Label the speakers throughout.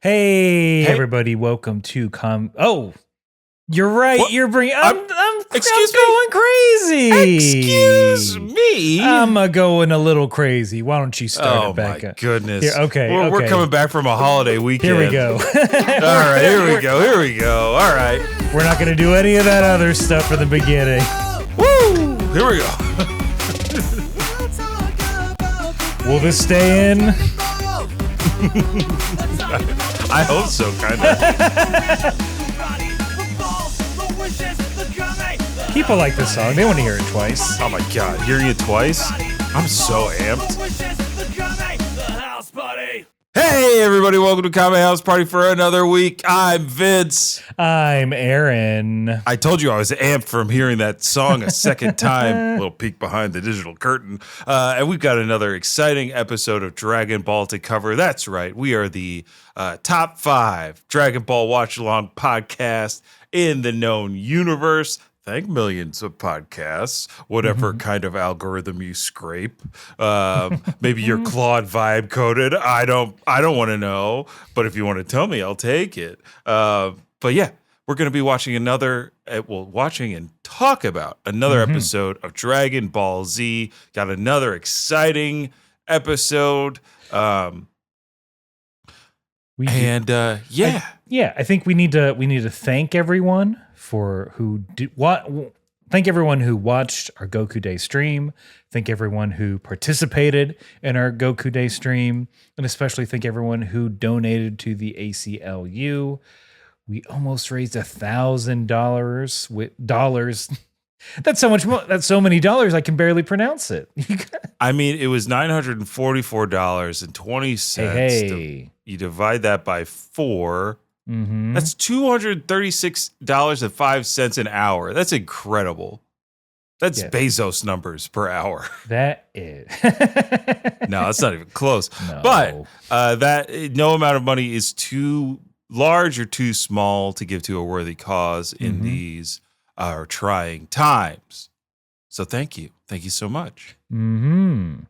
Speaker 1: Hey, everybody, welcome to Oh, you're right.
Speaker 2: What?
Speaker 1: You're bringing. I'm
Speaker 2: Excuse me?
Speaker 1: going crazy.
Speaker 2: Excuse me.
Speaker 1: I'm going a little crazy. Why don't you start it back
Speaker 2: my
Speaker 1: up?
Speaker 2: goodness.
Speaker 1: Here, okay,
Speaker 2: We're coming back from a holiday weekend.
Speaker 1: Here we go.
Speaker 2: All right, here we go. All right.
Speaker 1: We're not going to do any of that other stuff from the beginning.
Speaker 2: Woo! Here we go.
Speaker 1: Will this stay in?
Speaker 2: I hope so, kind of.
Speaker 1: People like this song. They want to hear it twice.
Speaker 2: Oh my God, hearing it twice? I'm so amped. Hey everybody, welcome to Kame House Party for another week. I'm Vince.
Speaker 1: I'm Aaron.
Speaker 2: I told you I was amped from hearing that song a second time. A little peek behind the digital curtain. And we've got another exciting episode of Dragon Ball to cover. That's right. We are the top 5 Dragon Ball Watch Along podcast in the known universe. Thank millions of podcasts, whatever kind of algorithm you scrape. Maybe you're Claude vibe coded. I don't want to know, but if you want to tell me, I'll take it. But yeah, we're going to be watching watching and talk about another episode of Dragon Ball Z. Got another exciting episode.
Speaker 1: I think we need to thank everyone thank everyone who watched our Goku Day stream. Thank everyone who participated in our Goku Day stream, and especially thank everyone who donated to the ACLU. We almost raised $1,000 with dollars. That's so much more. That's so many dollars. I can barely pronounce it.
Speaker 2: I mean, it was $944.20.
Speaker 1: Hey.
Speaker 2: You divide that by 4.
Speaker 1: Mm-hmm.
Speaker 2: That's $236.05 an hour. That's incredible. That's Bezos numbers per hour.
Speaker 1: That is.
Speaker 2: No, that's not even close.
Speaker 1: No.
Speaker 2: But that no amount of money is too large or too small to give to a worthy cause in these trying times. So thank you. Thank you so much.
Speaker 1: Mm-hmm.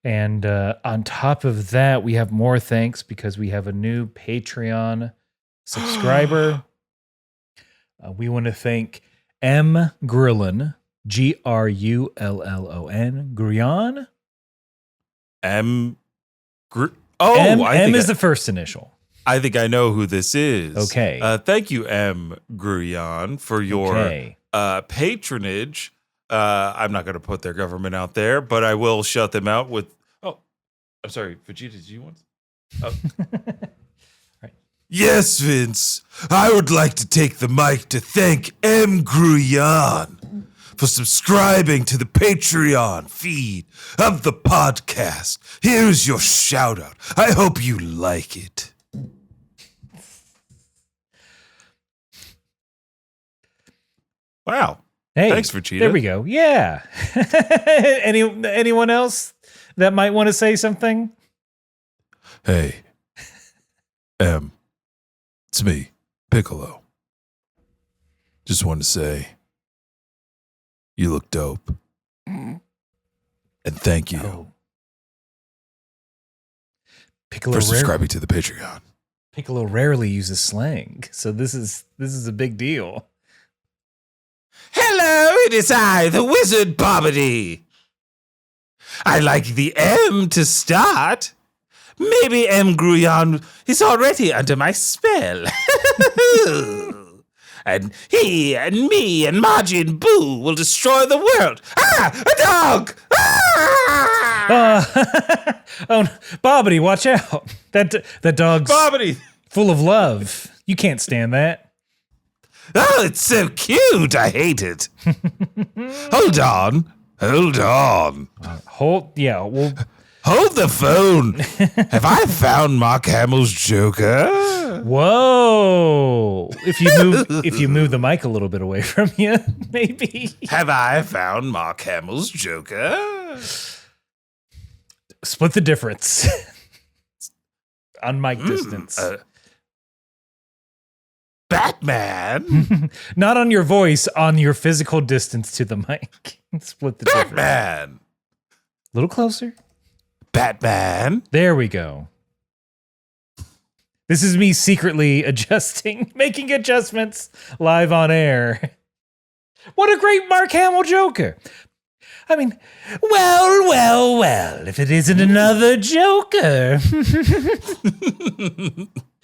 Speaker 1: And on top of that, we have more thanks because we have a new Patreon subscriber. We want to thank M. Grillon, Grullon, Grullon.
Speaker 2: M
Speaker 1: is the first initial.
Speaker 2: I think I know who this is.
Speaker 1: Okay.
Speaker 2: Thank you, M. Grullon, for your patronage. I'm not going to put their government out there, but I will shut them out with. Oh, I'm sorry, Vegeta. Did you want? Oh.
Speaker 1: Right.
Speaker 2: Yes, Vince. I would like to take the mic to thank M. Grullon for subscribing to the Patreon feed of the podcast. Here's your shout out. I hope you like it. Wow.
Speaker 1: Hey,
Speaker 2: thanks, Vegeta.
Speaker 1: There we go. Yeah. Anyone else that might want to say something?
Speaker 2: Hey, M. It's me, Piccolo. Just wanted to say, you look dope. And thank you for subscribing to the Patreon.
Speaker 1: Piccolo rarely uses slang, so this is a big deal.
Speaker 2: Hello, it is I, the Wizard Bobbity. I like the M to start. Maybe M. Grullon is already under my spell. And he and me and Majin Buu will destroy the world. Ah, a dog! Ah!
Speaker 1: Oh, Bobbity, watch out. That dog's
Speaker 2: Bobbity!
Speaker 1: Full of love. You can't stand that.
Speaker 2: Oh, it's so cute. I hate it. Hold on.
Speaker 1: Hold
Speaker 2: the phone. Have I found Mark Hamill's Joker?
Speaker 1: Whoa. If you move the mic a little bit away from you, maybe.
Speaker 2: Have I found Mark Hamill's Joker?
Speaker 1: Split the difference. On mic distance.
Speaker 2: Batman?
Speaker 1: Not on your voice, on your physical distance to the mic. Split the difference.
Speaker 2: Batman.
Speaker 1: A little closer.
Speaker 2: Batman.
Speaker 1: There we go. This is me secretly making adjustments live on air. What a great Mark Hamill Joker. I mean, well, if it isn't another Joker.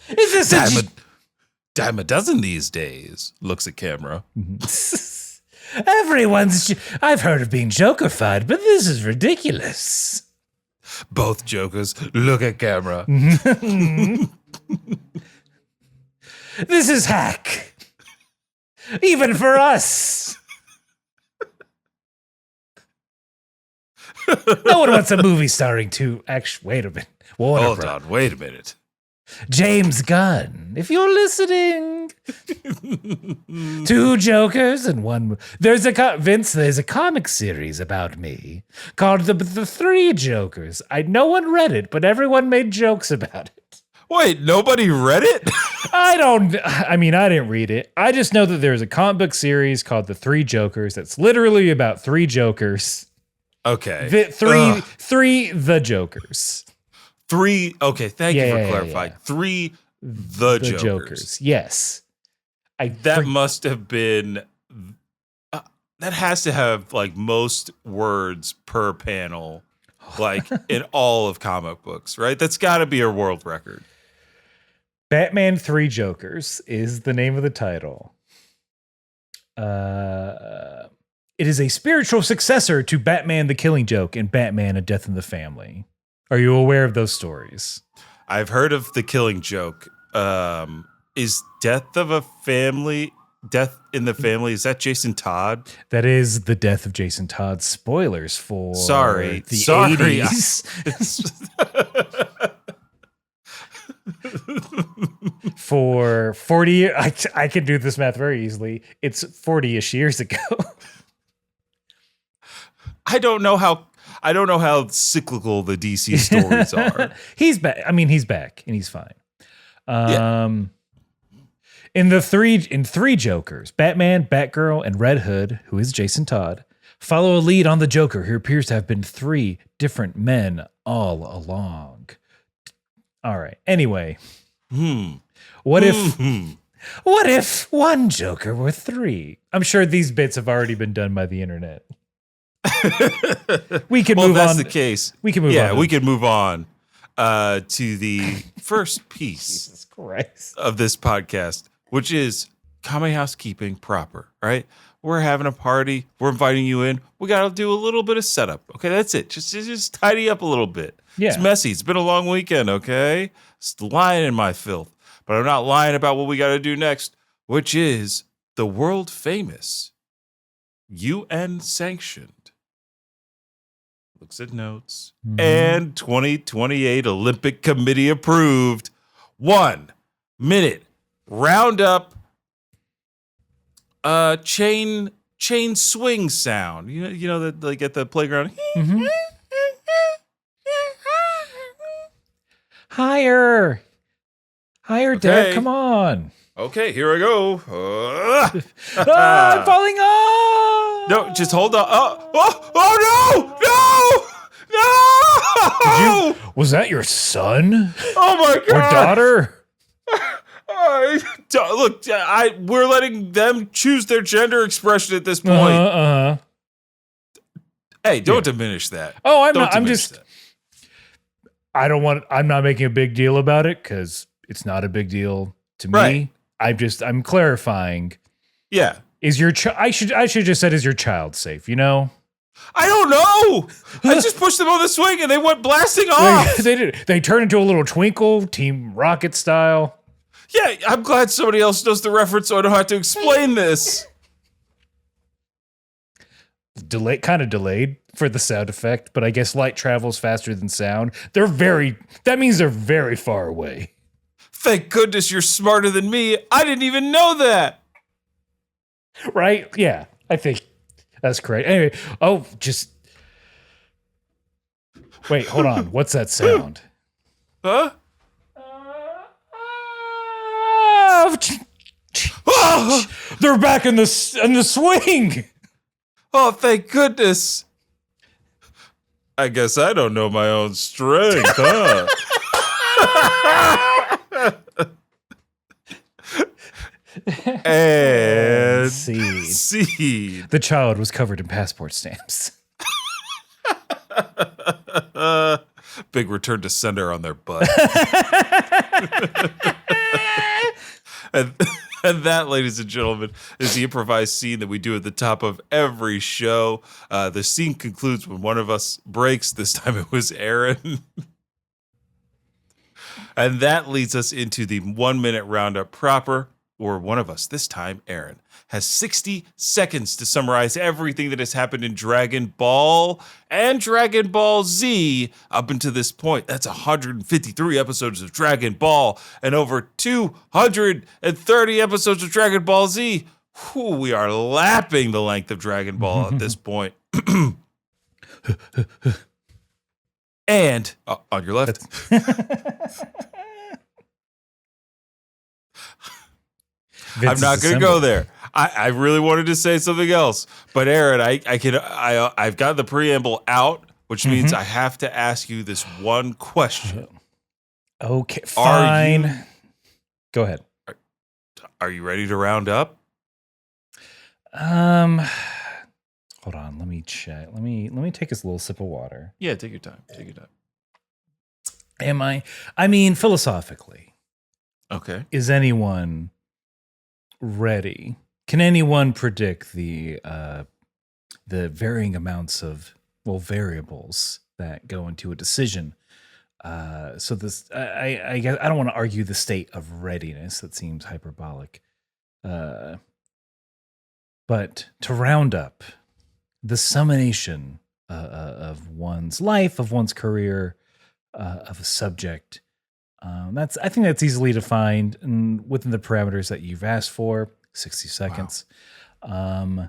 Speaker 1: Is this
Speaker 2: dime a dozen these days, looks at camera.
Speaker 1: I've heard of being Joker-fied, but this is ridiculous.
Speaker 2: Both Jokers look at camera.
Speaker 1: This is hack. Even for us. No one wants a movie starring two. Actually, wait a minute.
Speaker 2: Hold on, wait a minute.
Speaker 1: James Gunn, if you're listening. Two Jokers and one. There's a comic series about me called the Three Jokers. No one read it, but everyone made jokes about it.
Speaker 2: Wait, nobody read it?
Speaker 1: I didn't read it. I just know that there's a comic book series called The Three Jokers that's literally about three Jokers.
Speaker 2: Okay.
Speaker 1: The Jokers.
Speaker 2: Three. Okay, thank you for clarifying. Yeah. The Jokers.
Speaker 1: Yes.
Speaker 2: That must have been. That has to have like most words per panel, like in all of comic books, right? That's got to be a world record.
Speaker 1: Batman Three Jokers is the name of the title. It is a spiritual successor to Batman the Killing Joke and Batman A Death in the Family. Are you aware of those stories?
Speaker 2: I've heard of the Killing Joke. Is Death in the Family, is that Jason Todd?
Speaker 1: That is the death of Jason Todd. Spoilers for the 80s. For 40 years, I can do this math very easily. It's 40-ish years ago.
Speaker 2: I don't know how cyclical the DC stories are.
Speaker 1: He's back. He's back and he's fine. In three Jokers, Batman, Batgirl, and Red Hood, who is Jason Todd, follow a lead on the Joker who appears to have been three different men all along. All right. Anyway, what if one Joker were three? I'm sure these bits have already been done by the internet. We can move on.
Speaker 2: That's the case.
Speaker 1: We can move on.
Speaker 2: Yeah, we can move on to the first piece
Speaker 1: Jesus Christ.
Speaker 2: of this podcast, which is Kame housekeeping proper, right? We're having a party. We're inviting you in. We got to do a little bit of setup. Okay, that's it. Just tidy up a little bit.
Speaker 1: Yeah.
Speaker 2: It's messy. It's been a long weekend, okay? It's lying in my filth. But I'm not lying about what we got to do next, which is the world famous, UN sanctioned, looks at notes, and 2028 Olympic Committee approved 1 minute roundup chain swing sound. You know that like at the playground.
Speaker 1: Mm-hmm. Higher, okay. Derek, come on.
Speaker 2: Okay, here I go.
Speaker 1: I'm falling off.
Speaker 2: No, just hold on. No!
Speaker 1: Was that your son?
Speaker 2: Oh my God.
Speaker 1: Or daughter?
Speaker 2: Look, we're letting them choose their gender expression at this point. Hey, don't diminish that.
Speaker 1: Oh, I'm not. I'm just. That. I'm not making a big deal about it because it's not a big deal to me.
Speaker 2: Right.
Speaker 1: I'm clarifying.
Speaker 2: Yeah.
Speaker 1: Is your I should just said, is your child safe? You know?
Speaker 2: I don't know. I just pushed them on the swing and they went blasting off.
Speaker 1: They did. They turned into a little twinkle, Team Rocket style.
Speaker 2: Yeah, I'm glad somebody else knows the reference so I don't have to explain this.
Speaker 1: Kind of delayed for the sound effect, but I guess light travels faster than sound. That means they're very far away.
Speaker 2: Thank goodness you're smarter than me. I didn't even know that.
Speaker 1: Right? Yeah, I think that's correct. Anyway, wait, hold on. What's that sound?
Speaker 2: Huh?
Speaker 1: They're back in the swing.
Speaker 2: Oh, thank goodness. I guess I don't know my own strength, huh? And
Speaker 1: seed.
Speaker 2: Seed.
Speaker 1: The child was covered in passport stamps.
Speaker 2: Big return to sender on their butt. and, and that, ladies and gentlemen, is the improvised scene that we do at the top of every show. The scene concludes when one of us breaks. This time it was Aaron. And that leads us into the 1 minute roundup proper, or one of us, this time Aaron, has 60 seconds to summarize everything that has happened in Dragon Ball and Dragon Ball Z up until this point. That's 153 episodes of Dragon Ball and over 230 episodes of Dragon Ball Z. Whew, we are lapping the length of Dragon Ball at this point. And on your left. I'm not going to go there. I really wanted to say something else, but Aaron, I've got the preamble out, which means I have to ask you this one question.
Speaker 1: Okay, fine. Go ahead.
Speaker 2: Are you ready to round up?
Speaker 1: Hold on. Let me check. Let me take this little sip of water.
Speaker 2: Yeah, take your time. Take your time.
Speaker 1: Am I? I mean, philosophically.
Speaker 2: Okay.
Speaker 1: Is anyone ready? Can anyone predict the varying amounts of variables that go into a decision? So this, I guess I don't want to argue the state of readiness. That seems hyperbolic. But to round up the summation of one's life, of one's career, of a subject, I think that's easily defined and within the parameters that you've asked for. 60 seconds. Wow.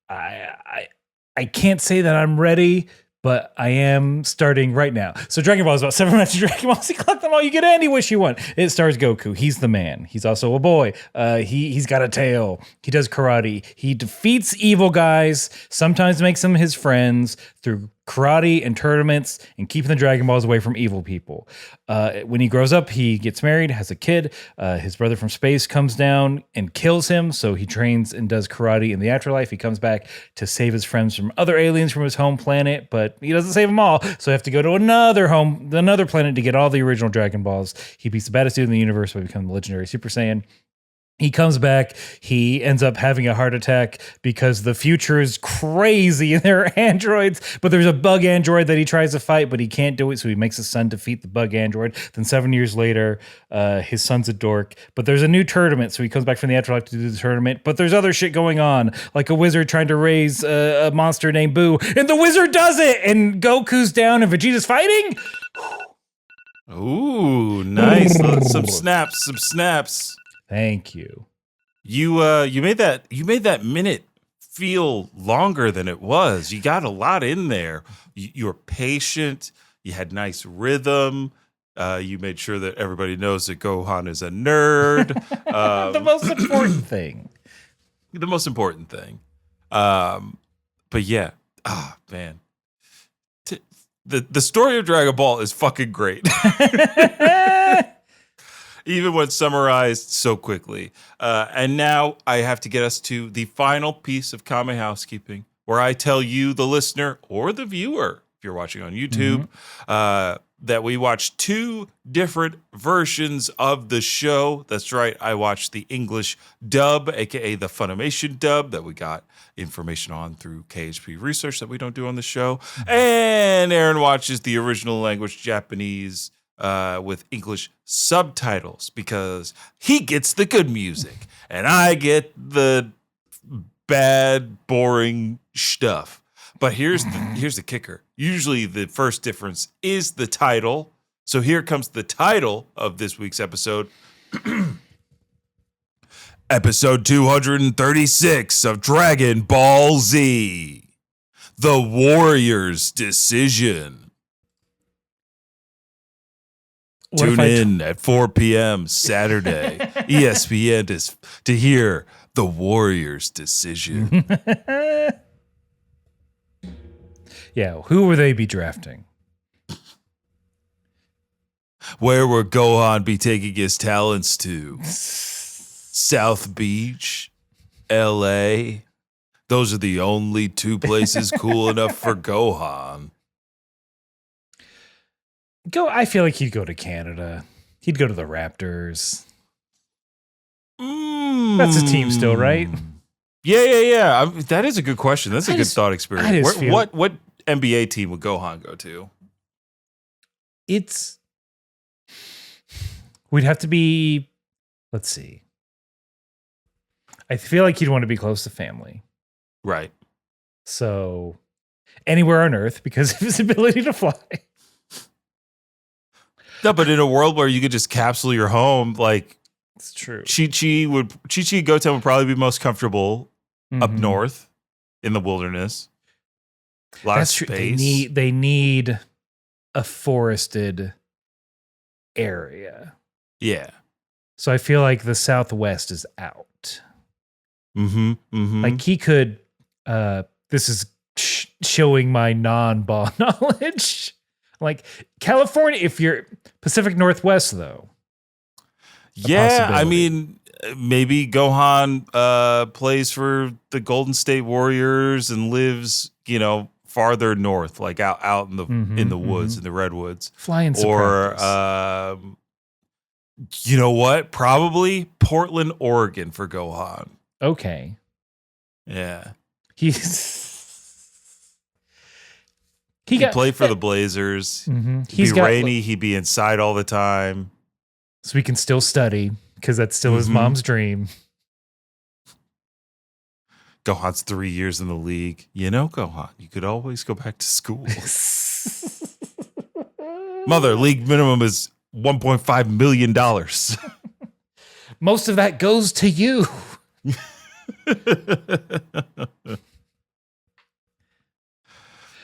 Speaker 1: I can't say that I'm ready, but I am starting right now. So Dragon Ball is about 7 minutes of Dragon Ball. So you collect them all, you get any wish you want. It stars Goku. He's the man. He's also a boy. He's got a tail. He does karate. He defeats evil guys, sometimes makes them his friends through karate and tournaments and keeping the Dragon Balls away from evil people. When he grows up, he gets married, has a kid. His brother from space comes down and kills him. So he trains and does karate in the afterlife. He comes back to save his friends from other aliens from his home planet, but he doesn't save them all. So they have to go to another planet to get all the original Dragon Balls. He beats the baddest dude in the universe by becoming the legendary Super Saiyan. He comes back. He ends up having a heart attack because the future is crazy and there are androids, but there's a bug android that he tries to fight, but he can't do it. So he makes his son defeat the bug android. Then 7 years later, his son's a dork, but there's a new tournament. So he comes back from the afterlife to do the tournament, but there's other shit going on, like a wizard trying to raise a monster named Boo, and the wizard does it, and Goku's down and Vegeta's fighting.
Speaker 2: Ooh, nice. Some snaps.
Speaker 1: Thank you.
Speaker 2: You made that minute feel longer than it was. You got a lot in there. You were patient. You had nice rhythm. You made sure that everybody knows that Gohan is a nerd.
Speaker 1: The most important thing.
Speaker 2: The most important thing. But yeah, man. The story of Dragon Ball is fucking great. Even when summarized so quickly. And now I have to get us to the final piece of Kame housekeeping, where I tell you, the listener or the viewer, if you're watching on YouTube, that we watched 2 different versions of the show. That's right. I watched the English dub, aka the Funimation dub that we got information on through KHP research that we don't do on the show. And Aaron watches the original language Japanese with English subtitles because he gets the good music and I get the bad, boring stuff. But here's the kicker. Usually the first difference is the title. So here comes the title of this week's episode. Episode 236 of Dragon Ball Z. The Warrior's Decision. Tune in at 4 p.m. Saturday, ESPN, to hear the Warriors' decision.
Speaker 1: Yeah, who will they be drafting?
Speaker 2: Where will Gohan be taking his talents to? South Beach, LA. Those are the only two places cool enough for Gohan.
Speaker 1: I feel like he'd go to Canada. He'd go to the Raptors. That's a team still, right?
Speaker 2: Yeah. That is a good question. That's a good thought experiment. What NBA team would Gohan go to?
Speaker 1: We'd have to be, let's see. I feel like he'd want to be close to family.
Speaker 2: Right.
Speaker 1: So anywhere on Earth because of his ability to fly.
Speaker 2: No, but in a world where you could just capsule your home, like
Speaker 1: it's true.
Speaker 2: Chi-Chi Goten would probably be most comfortable up north in the wilderness. A lot of space.
Speaker 1: They need a forested area.
Speaker 2: Yeah.
Speaker 1: So I feel like the Southwest is out.
Speaker 2: Like
Speaker 1: he could. This is showing my non-ball knowledge. Like California, if you're Pacific Northwest, though.
Speaker 2: Yeah, I mean, maybe Gohan plays for the Golden State Warriors and lives, farther north, like out in the woods, in the redwoods.
Speaker 1: Flying some
Speaker 2: or you know what? Probably Portland, Oregon for Gohan.
Speaker 1: Okay.
Speaker 2: Yeah.
Speaker 1: He
Speaker 2: played for the Blazers. He'd be rainy. He'd be inside all the time.
Speaker 1: So he can still study because that's still his mom's dream.
Speaker 2: Gohan's 3 years in the league. Gohan, you could always go back to school. Mother, league minimum is $1.5 million.
Speaker 1: Most of that goes to you.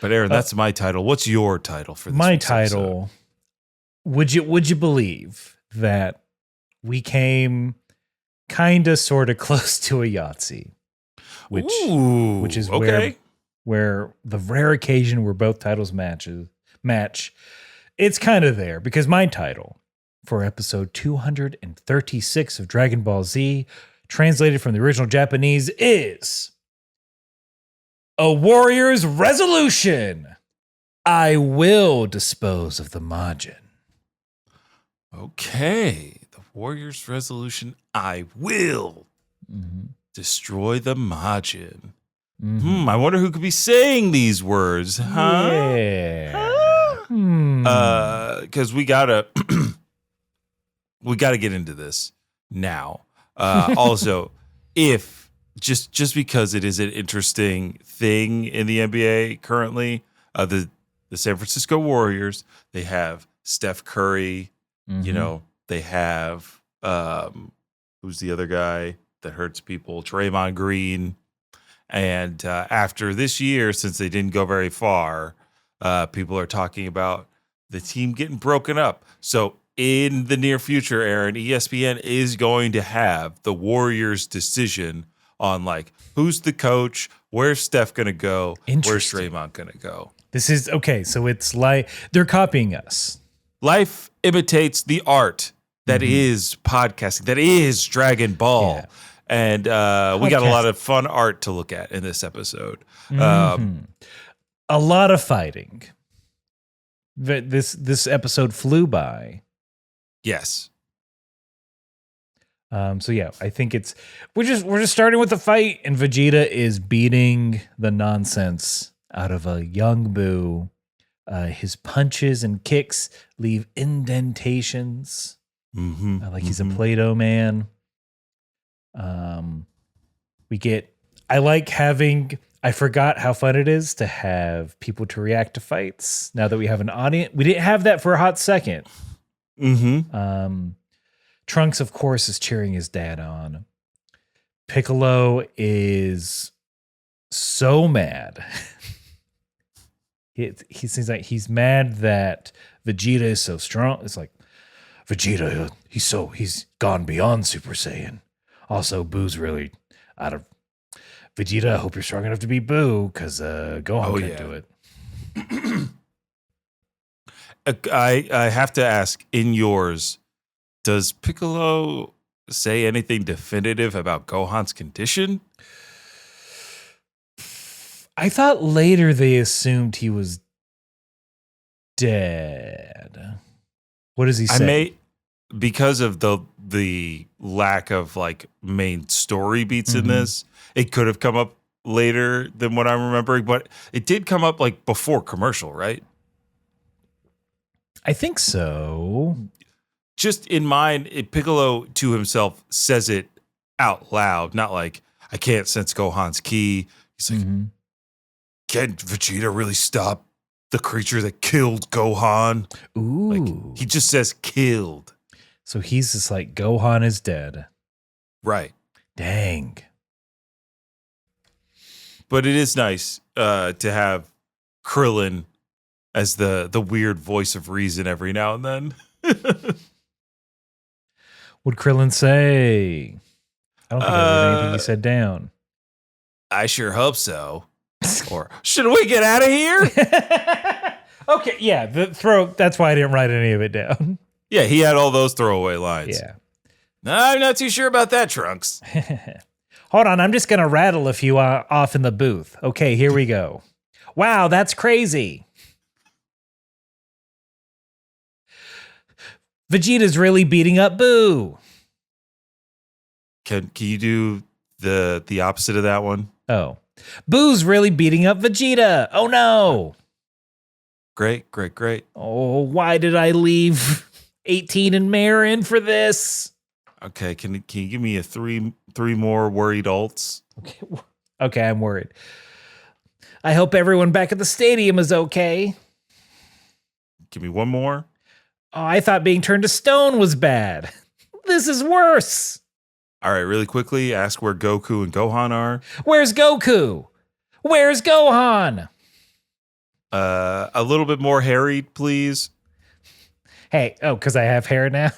Speaker 2: But Aaron, that's my title. What's your title for this?
Speaker 1: My title. Episode? Would you believe that we came kind of sort of close to a Yahtzee, which is where the rare occasion where both titles match. It's kind of there because my title for episode 236 of Dragon Ball Z, translated from the original Japanese, is A Warrior's Resolution. I will dispose of the Majin.
Speaker 2: Okay. The Warrior's Resolution. I will destroy the Majin. I wonder who could be saying these words, huh?
Speaker 1: Yeah.
Speaker 2: Because we gotta get into this now. Also, if just because it is an interesting thing in the NBA currently, the San Francisco Warriors, they have Steph Curry. They have who's the other guy that hurts people? Draymond Green. And after this year, since they didn't go very far, people are talking about the team getting broken up. So in the near future, Aaron, ESPN is going to have the Warriors' decision on who's the coach, where's Steph going to go, where's Draymond going to go.
Speaker 1: This is okay. So it's like they're copying us.
Speaker 2: Life imitates the art that is podcasting, that is Dragon Ball. Yeah. And we got a lot of fun art to look at in this episode.
Speaker 1: A lot of fighting. This episode flew by.
Speaker 2: Yes.
Speaker 1: So yeah, I think we're just starting with the fight, and Vegeta is beating the nonsense out of a young Buu. His punches and kicks leave indentations. He's a Play-Doh man. I forgot how fun it is to have people to react to fights now that we have an audience. We didn't have that for a hot second. Trunks, of course, is cheering his dad on. Piccolo is so mad. He seems like he's mad that Vegeta is so strong. It's like, Vegeta, he's gone beyond Super Saiyan. Also, Boo's really out of Vegeta. I hope you're strong enough to beat Boo, because Gohan can't do it.
Speaker 2: I have to ask, in yours, does Piccolo say anything definitive about Gohan's condition?
Speaker 1: I thought later they assumed he was dead. What does he say?
Speaker 2: Because of the lack of like main story beats in this, it could have come up later than what I'm remembering, but it did come up like before commercial, right?
Speaker 1: I think so.
Speaker 2: Just in mind, Piccolo to himself says it out loud, not like, I can't sense Gohan's ki. He's like, can Vegeta really stop the creature that killed Gohan?
Speaker 1: Ooh.
Speaker 2: Like, he just says killed.
Speaker 1: So he's just like, Gohan is dead.
Speaker 2: Right.
Speaker 1: Dang.
Speaker 2: But it is nice to have Krillin as the weird voice of reason every now and then.
Speaker 1: What'd Krillin say? I don't think I wrote anything he said down.
Speaker 2: I sure hope so. Or, should we get out of here?
Speaker 1: Okay, yeah. That's why I didn't write any of it down.
Speaker 2: Yeah, he had all those throwaway lines.
Speaker 1: Yeah.
Speaker 2: I'm not too sure about that, Trunks.
Speaker 1: Hold on, I'm just going to rattle a few off in the booth. Okay, here we go. Wow, that's crazy. Vegeta's really beating up Boo.
Speaker 2: Can you do the opposite of that one?
Speaker 1: Oh. Boo's really beating up Vegeta. Oh no.
Speaker 2: Great.
Speaker 1: Oh, why did I leave 18 and Marin for this?
Speaker 2: Okay, can you give me a three more worried alts?
Speaker 1: Okay, I'm worried. I hope everyone back at the stadium is okay.
Speaker 2: Give me one more.
Speaker 1: Oh, I thought being turned to stone was bad. This is worse.
Speaker 2: All right, really quickly, ask where Goku and Gohan are.
Speaker 1: Where's Goku? Where's Gohan?
Speaker 2: A little bit more harried, please.
Speaker 1: Hey, because I have hair now.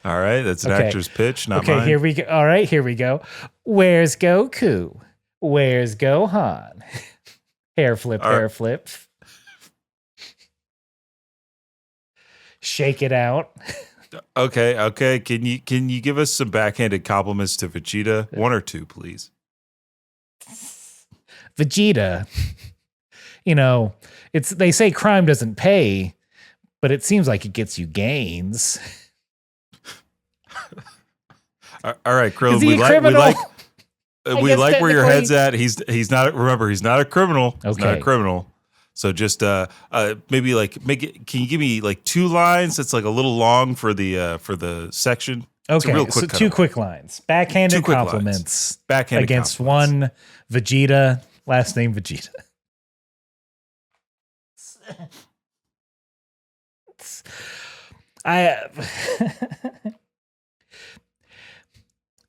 Speaker 2: All right, that's an actor's pitch, not mine.
Speaker 1: Okay, here we go. All right, here we go. Where's Goku? Where's Gohan? Hair flip, hair flip. Shake it out.
Speaker 2: Okay. Can you give us some backhanded compliments to Vegeta? One or two, please.
Speaker 1: Vegeta, they say crime doesn't pay, but it seems like it gets you gains.
Speaker 2: All right, Krillin,
Speaker 1: Is he a criminal?
Speaker 2: we like where your head's at. He's not a criminal. He's not a
Speaker 1: Okay.
Speaker 2: criminal. So just maybe can you give me like two lines that's like a little long for the section?
Speaker 1: Okay,
Speaker 2: real quick
Speaker 1: so two quick lines. Backhanded
Speaker 2: Two quick
Speaker 1: compliments.
Speaker 2: Backhanded
Speaker 1: against
Speaker 2: compliments.
Speaker 1: one Vegeta, last name Vegeta.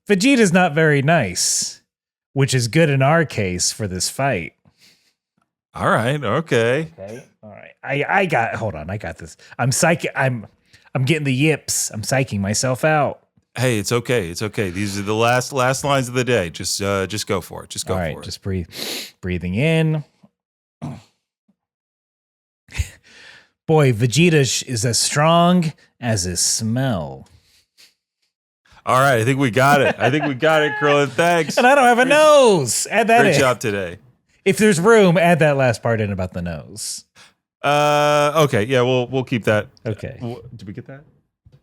Speaker 1: Vegeta's not very nice, which is good in our case for this fight.
Speaker 2: All right, okay.
Speaker 1: Okay. All right. I got this. I'm getting the yips. I'm psyching myself out.
Speaker 2: Hey, it's okay. These are the last lines of the day. Just go for it. Just go
Speaker 1: All
Speaker 2: for
Speaker 1: right,
Speaker 2: it.
Speaker 1: just breathing in. Boy, Vegeta is as strong as his smell.
Speaker 2: All right, I think we got it, Krillin. Thanks.
Speaker 1: And I don't have a nose. Add that in.
Speaker 2: Great job today.
Speaker 1: If there's room, add that last part in about the nose.
Speaker 2: Okay, yeah, we'll keep that.
Speaker 1: Okay.
Speaker 2: Did we get that?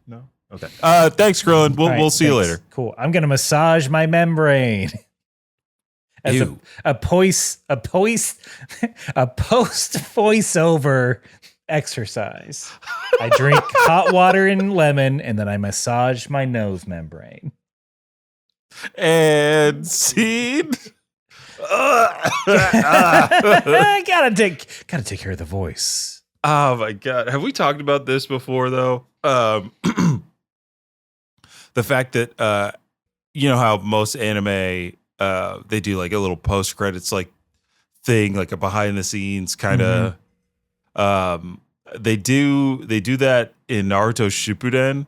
Speaker 2: No. Okay. Thanks, Krillin. We'll see you later.
Speaker 1: Cool. I'm gonna massage my membrane. As
Speaker 2: Ew.
Speaker 1: a post voiceover exercise. I drink hot water and lemon, and then I massage my nose membrane.
Speaker 2: And scene.
Speaker 1: I gotta take care of the voice.
Speaker 2: Oh my god. Have we talked about this before though? The fact that you know how most anime they do like a little post credits like thing, like a behind the scenes kind of they do that in Naruto Shippuden,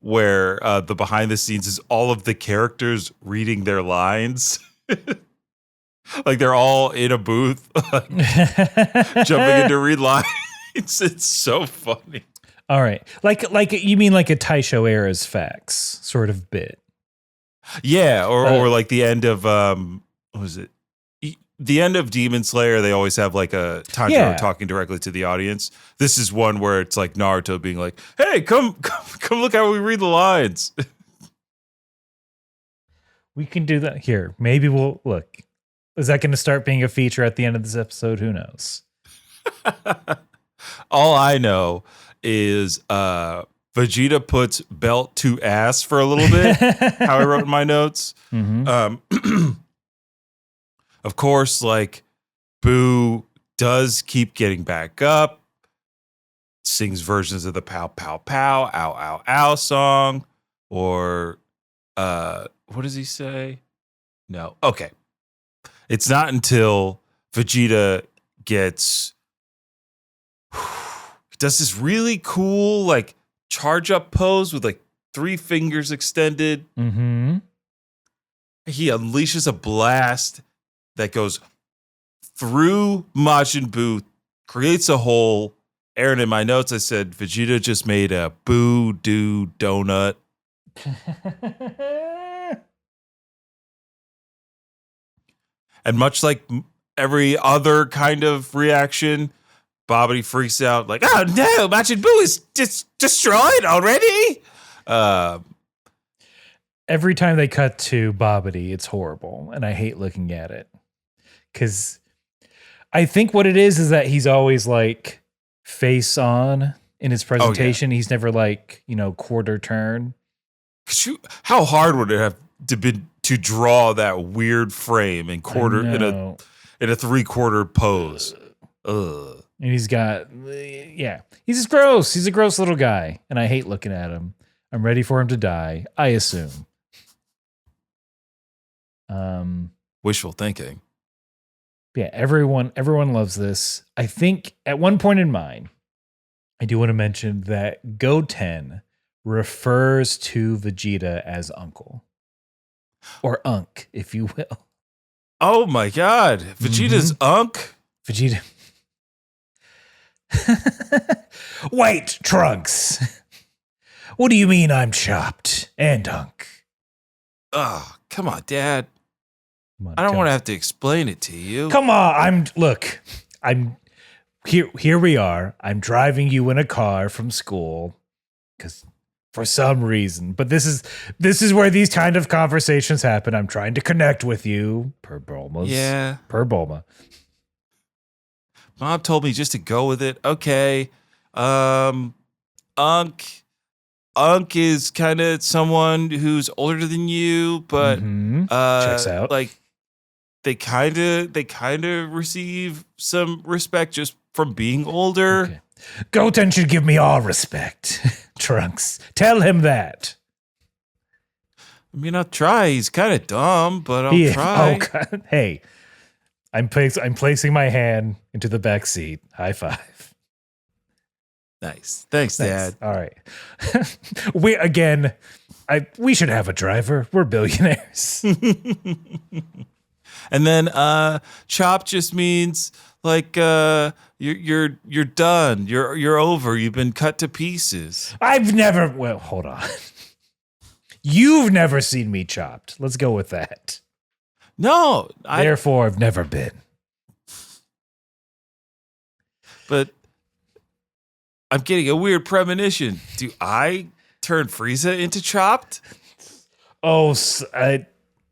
Speaker 2: where the behind the scenes is all of the characters reading their lines. Like they're all in a booth, jumping in to read lines. It's so funny.
Speaker 1: All right. Like you mean like a Taisho era's facts sort of bit.
Speaker 2: Yeah, or like the end of what was it? The end of Demon Slayer, they always have like a Tanjiro talking directly to the audience. This is one where it's like Naruto being like, "Hey, come look how we read the lines."
Speaker 1: We can do that here. Maybe we'll look. Is that going to start being a feature at the end of this episode? Who knows?
Speaker 2: All I know is Vegeta puts belt to ass for a little bit. How I wrote in my notes.
Speaker 1: Mm-hmm.
Speaker 2: Of course, like Boo does keep getting back up, sings versions of the pow pow pow, ow ow ow song, or what does he say? No. Okay. It's not until Vegeta does this really cool like charge up pose with like 3 fingers extended.
Speaker 1: Mm-hmm.
Speaker 2: He unleashes a blast that goes through Majin Buu, creates a hole. Aaron, in my notes, I said Vegeta just made a Boo-Doo donut. And much like every other kind of reaction, Babidi freaks out like, "Oh no, Majin Buu is just destroyed already."
Speaker 1: Every time they cut to Babidi, it's horrible, and I hate looking at it. Because I think what it is that he's always like face on in his presentation. He's never like, quarter turn.
Speaker 2: How hard would it have to draw that weird frame in quarter in a 3/4 pose? Ugh.
Speaker 1: And he's got, he's just gross. He's a gross little guy, and I hate looking at him. I'm ready for him to die, I assume.
Speaker 2: Wishful thinking.
Speaker 1: Yeah, everyone loves this. I think at one point in mine, I do want to mention that Goten refers to Vegeta as uncle. Or Unk, if you will.
Speaker 2: Oh my god. Vegeta's Unk?
Speaker 1: Vegeta. Wait, Trunks. What do you mean I'm chopped and Unk?
Speaker 2: Oh, come on, Dad. I don't want to have to explain it to you.
Speaker 1: Come on, I'm here we are. I'm driving you in a car from school because for some reason, but this is where these kind of conversations happen. I'm trying to connect with you per Bulma's.
Speaker 2: Yeah.
Speaker 1: Per Bulma.
Speaker 2: Mom told me just to go with it. Okay. Unk is kind of someone who's older than you, but
Speaker 1: checks out.
Speaker 2: Like they kind of receive some respect just from being older.
Speaker 1: Okay. Goten should give me all respect. Trunks, tell him that.
Speaker 2: I mean, I'll try. He's kind of dumb, but I'll try.
Speaker 1: Oh God. Hey, I'm placing my hand into the back seat. High five.
Speaker 2: Nice. Thanks, Dad.
Speaker 1: All right. We should have a driver. We're billionaires.
Speaker 2: And then chop just means like you're done. You're over. You've been cut to pieces.
Speaker 1: Well, hold on. You've never seen me chopped. Let's go with that.
Speaker 2: No.
Speaker 1: Therefore, I've never been.
Speaker 2: But I'm getting a weird premonition. Do I turn Frieza into chopped?
Speaker 1: Oh,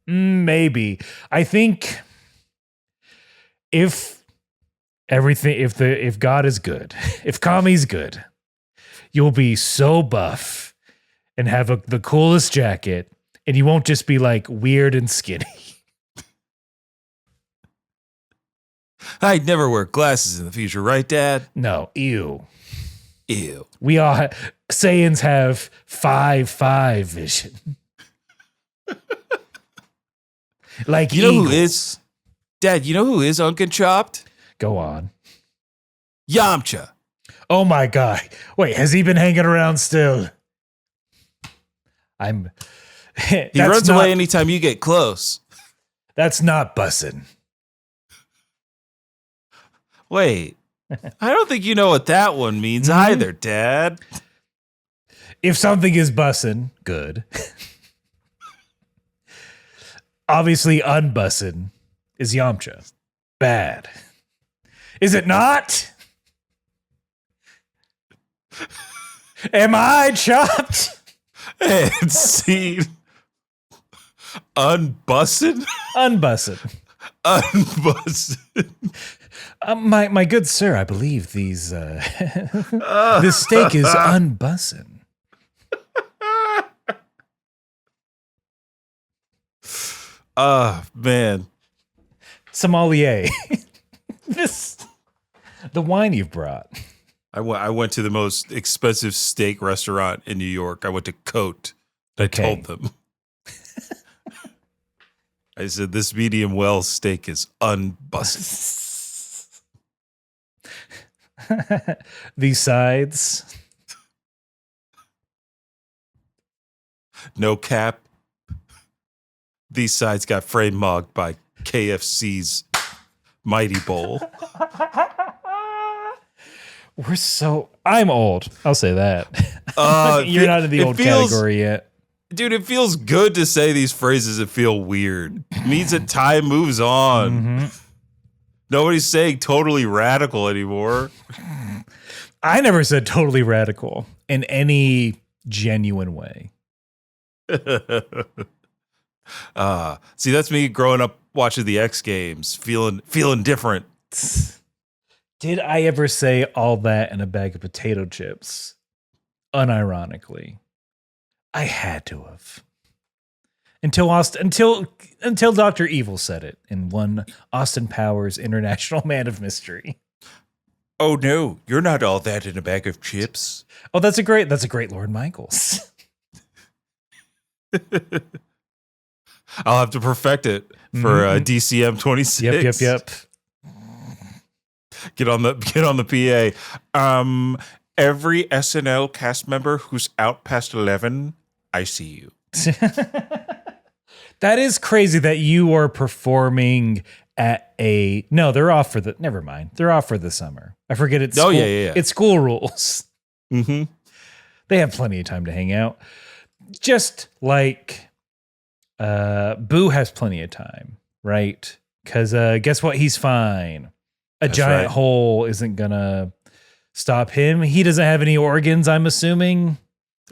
Speaker 1: maybe. I think if God is good, if Kame's good, you'll be so buff and have the coolest jacket, and you won't just be like weird and skinny.
Speaker 2: I'd never wear glasses in the future, right, Dad?
Speaker 1: No, ew.
Speaker 2: We
Speaker 1: all Saiyans have 5/5 vision. Like
Speaker 2: you know who is Dad? You know who is Unk and chopped?
Speaker 1: Go on.
Speaker 2: Yamcha.
Speaker 1: Oh my God! Wait, has he been hanging around still?
Speaker 2: He runs away anytime you get close.
Speaker 1: That's not bussin'.
Speaker 2: Wait. I don't think you know what that one means either, Dad.
Speaker 1: If something is bussin', good. Obviously, unbussin' is Yamcha. Bad. Is it not? Am I chopped?
Speaker 2: And seen. Unbussin'?
Speaker 1: Unbussin'.
Speaker 2: Unbussin'.
Speaker 1: My good sir, I believe these this steak is unbussin'.
Speaker 2: Man.
Speaker 1: Sommelier. The wine you've brought.
Speaker 2: I went to the most expensive steak restaurant in New York. I went to Cote. I told them. I said, this medium well steak is unbussin'.
Speaker 1: These sides.
Speaker 2: No cap. These sides got frame mugged by KFC's Mighty Bowl.
Speaker 1: I'm old. I'll say that. You're not in the old category yet.
Speaker 2: Dude, it feels good to say these phrases that feel weird. It means that time moves on. Mm-hmm. Nobody's saying totally radical anymore.
Speaker 1: I never said totally radical in any genuine way.
Speaker 2: See, that's me growing up watching the X Games, feeling different.
Speaker 1: Did I ever say all that in a bag of potato chips? Unironically, I had to have. Until Dr. Evil said it in one Austin Powers International Man of Mystery.
Speaker 2: Oh no, you're not all that in a bag of chips.
Speaker 1: Oh, that's a great Lord Michaels.
Speaker 2: I'll have to perfect it for DCM 26.
Speaker 1: Yep.
Speaker 2: Get on the PA. Every SNL cast member who's out past 11, I see you.
Speaker 1: That is crazy that you are performing at they're off for never mind. They're off for the summer. I forget it's school.
Speaker 2: Yeah.
Speaker 1: It's school rules.
Speaker 2: Mm-hmm.
Speaker 1: They have plenty of time to hang out. Just like Boo has plenty of time, right? Because guess what? He's fine. That's giant hole isn't gonna stop him. He doesn't have any organs, I'm assuming.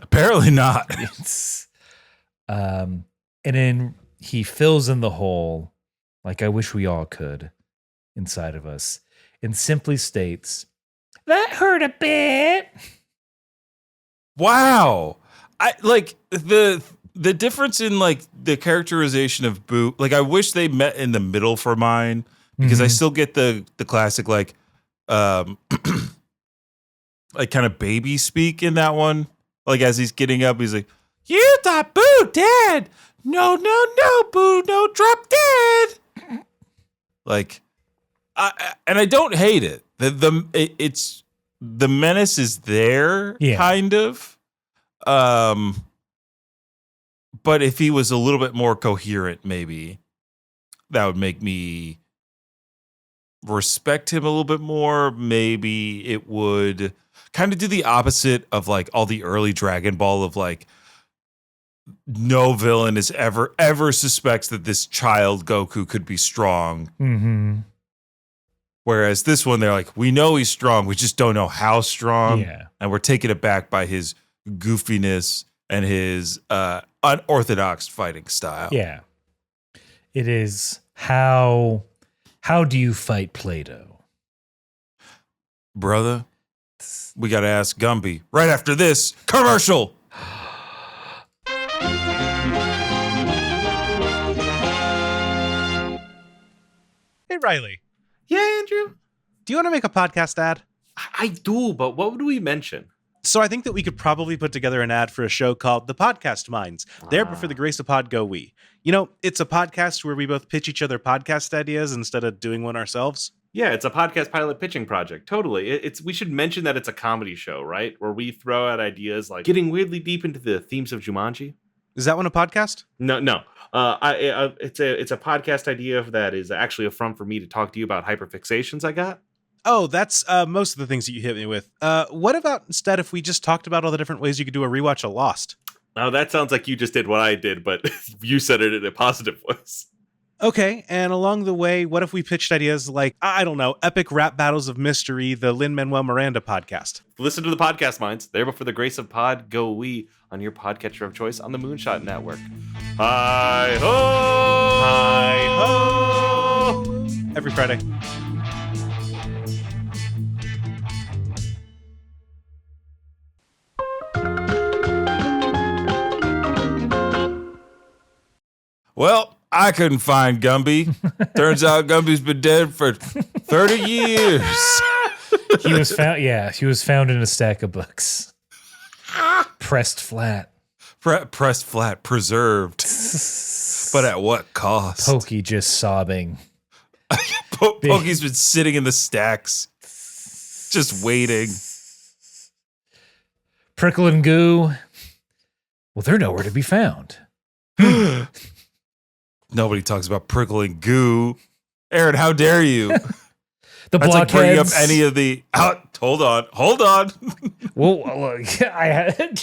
Speaker 2: Apparently not.
Speaker 1: And then he fills in the hole, like I wish we all could, inside of us, and simply states, "That hurt a bit."
Speaker 2: Wow. I like the difference in like the characterization of Boo. Like I wish they met in the middle for mine, because I still get the classic like like kind of baby speak in that one. Like as he's getting up, he's like, "You thought Boo dead? No, Boo, no, drop dead." Like, and I don't hate it. It's the menace is there, kind of. But if he was a little bit more coherent, maybe that would make me respect him a little bit more. Maybe it would kind of do the opposite of like all the early Dragon Ball of like, no villain is ever suspects that this child Goku could be strong.
Speaker 1: Mm-hmm.
Speaker 2: Whereas this one, they're like, we know he's strong, we just don't know how strong.
Speaker 1: Yeah.
Speaker 2: And we're taken aback by his goofiness and his unorthodox fighting style.
Speaker 1: Yeah. It is how do you fight Plato?
Speaker 2: Brother, we got to ask Gumby right after this commercial.
Speaker 3: Hey, Riley.
Speaker 4: Yeah, Andrew?
Speaker 3: Do you want to make a podcast ad?
Speaker 4: I do, but what would we mention?
Speaker 3: So I think that we could probably put together an ad for a show called The Podcast Minds. There, but for the grace of pod, go we. You know, it's a podcast where we both pitch each other podcast ideas instead of doing one ourselves.
Speaker 4: Yeah, it's a podcast pilot pitching project. Totally. We should mention that it's a comedy show, right? Where we throw out ideas like getting weirdly deep into the themes of Jumanji.
Speaker 3: Is that one a podcast?
Speaker 4: No. It's a podcast idea that is actually a front for me to talk to you about hyperfixations I got.
Speaker 3: Oh, that's most of the things that you hit me with. What about instead if we just talked about all the different ways you could do a rewatch of Lost?
Speaker 4: Now that sounds like you just did what I did, but you said it in a positive voice.
Speaker 3: Okay, and along the way, what if we pitched ideas like, I don't know, Epic Rap Battles of Mystery, the Lin-Manuel Miranda podcast?
Speaker 4: Listen to the podcast minds. There, but for the grace of pod, go we on your podcatcher of choice on the Moonshot Network. Hi ho!
Speaker 3: Hi ho! Every Friday.
Speaker 2: Well, I couldn't find Gumby. Turns out Gumby's been dead for 30 years.
Speaker 1: He was found. Yeah, he was found in a stack of books, pressed flat.
Speaker 2: Pressed flat, preserved. But at what cost?
Speaker 1: Pokey just sobbing.
Speaker 2: Pokey's been sitting in the stacks, just waiting.
Speaker 1: Prickle and Goo. Well, they're nowhere to be found.
Speaker 2: Nobody talks about Prickle and Goo. Aaron, how dare you?
Speaker 1: The
Speaker 2: That's like bringing up
Speaker 1: blockheads.
Speaker 2: any of the... hold on.
Speaker 1: Well, look, I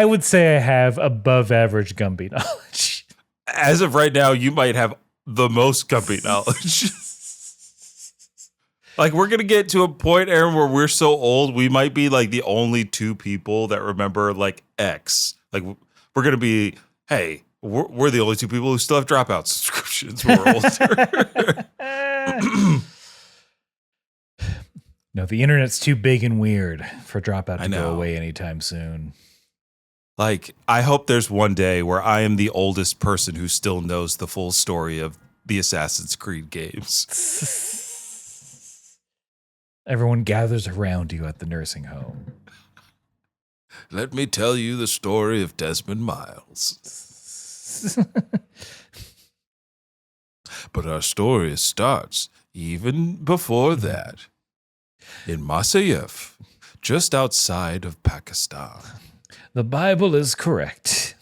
Speaker 1: would say I have above average Gumby knowledge.
Speaker 2: As of right now, you might have the most Gumby knowledge. Like, we're going to get to a point, Aaron, where we're so old, we might be like the only two people that remember like X. Like, we're going to be, hey, we're the only two people who still have Dropout subscriptions when we're older.
Speaker 1: No, the internet's too big and weird for Dropout
Speaker 2: I
Speaker 1: to go
Speaker 2: know.
Speaker 1: away anytime soon.
Speaker 2: Like, I hope there's one day where I am the oldest person who still knows the full story of the Assassin's Creed games.
Speaker 1: Everyone gathers around you at the nursing home.
Speaker 2: Let me tell you the story of Desmond Miles. But our story starts even before that. In Masayev, just outside of Pakistan.
Speaker 1: The Bible is correct.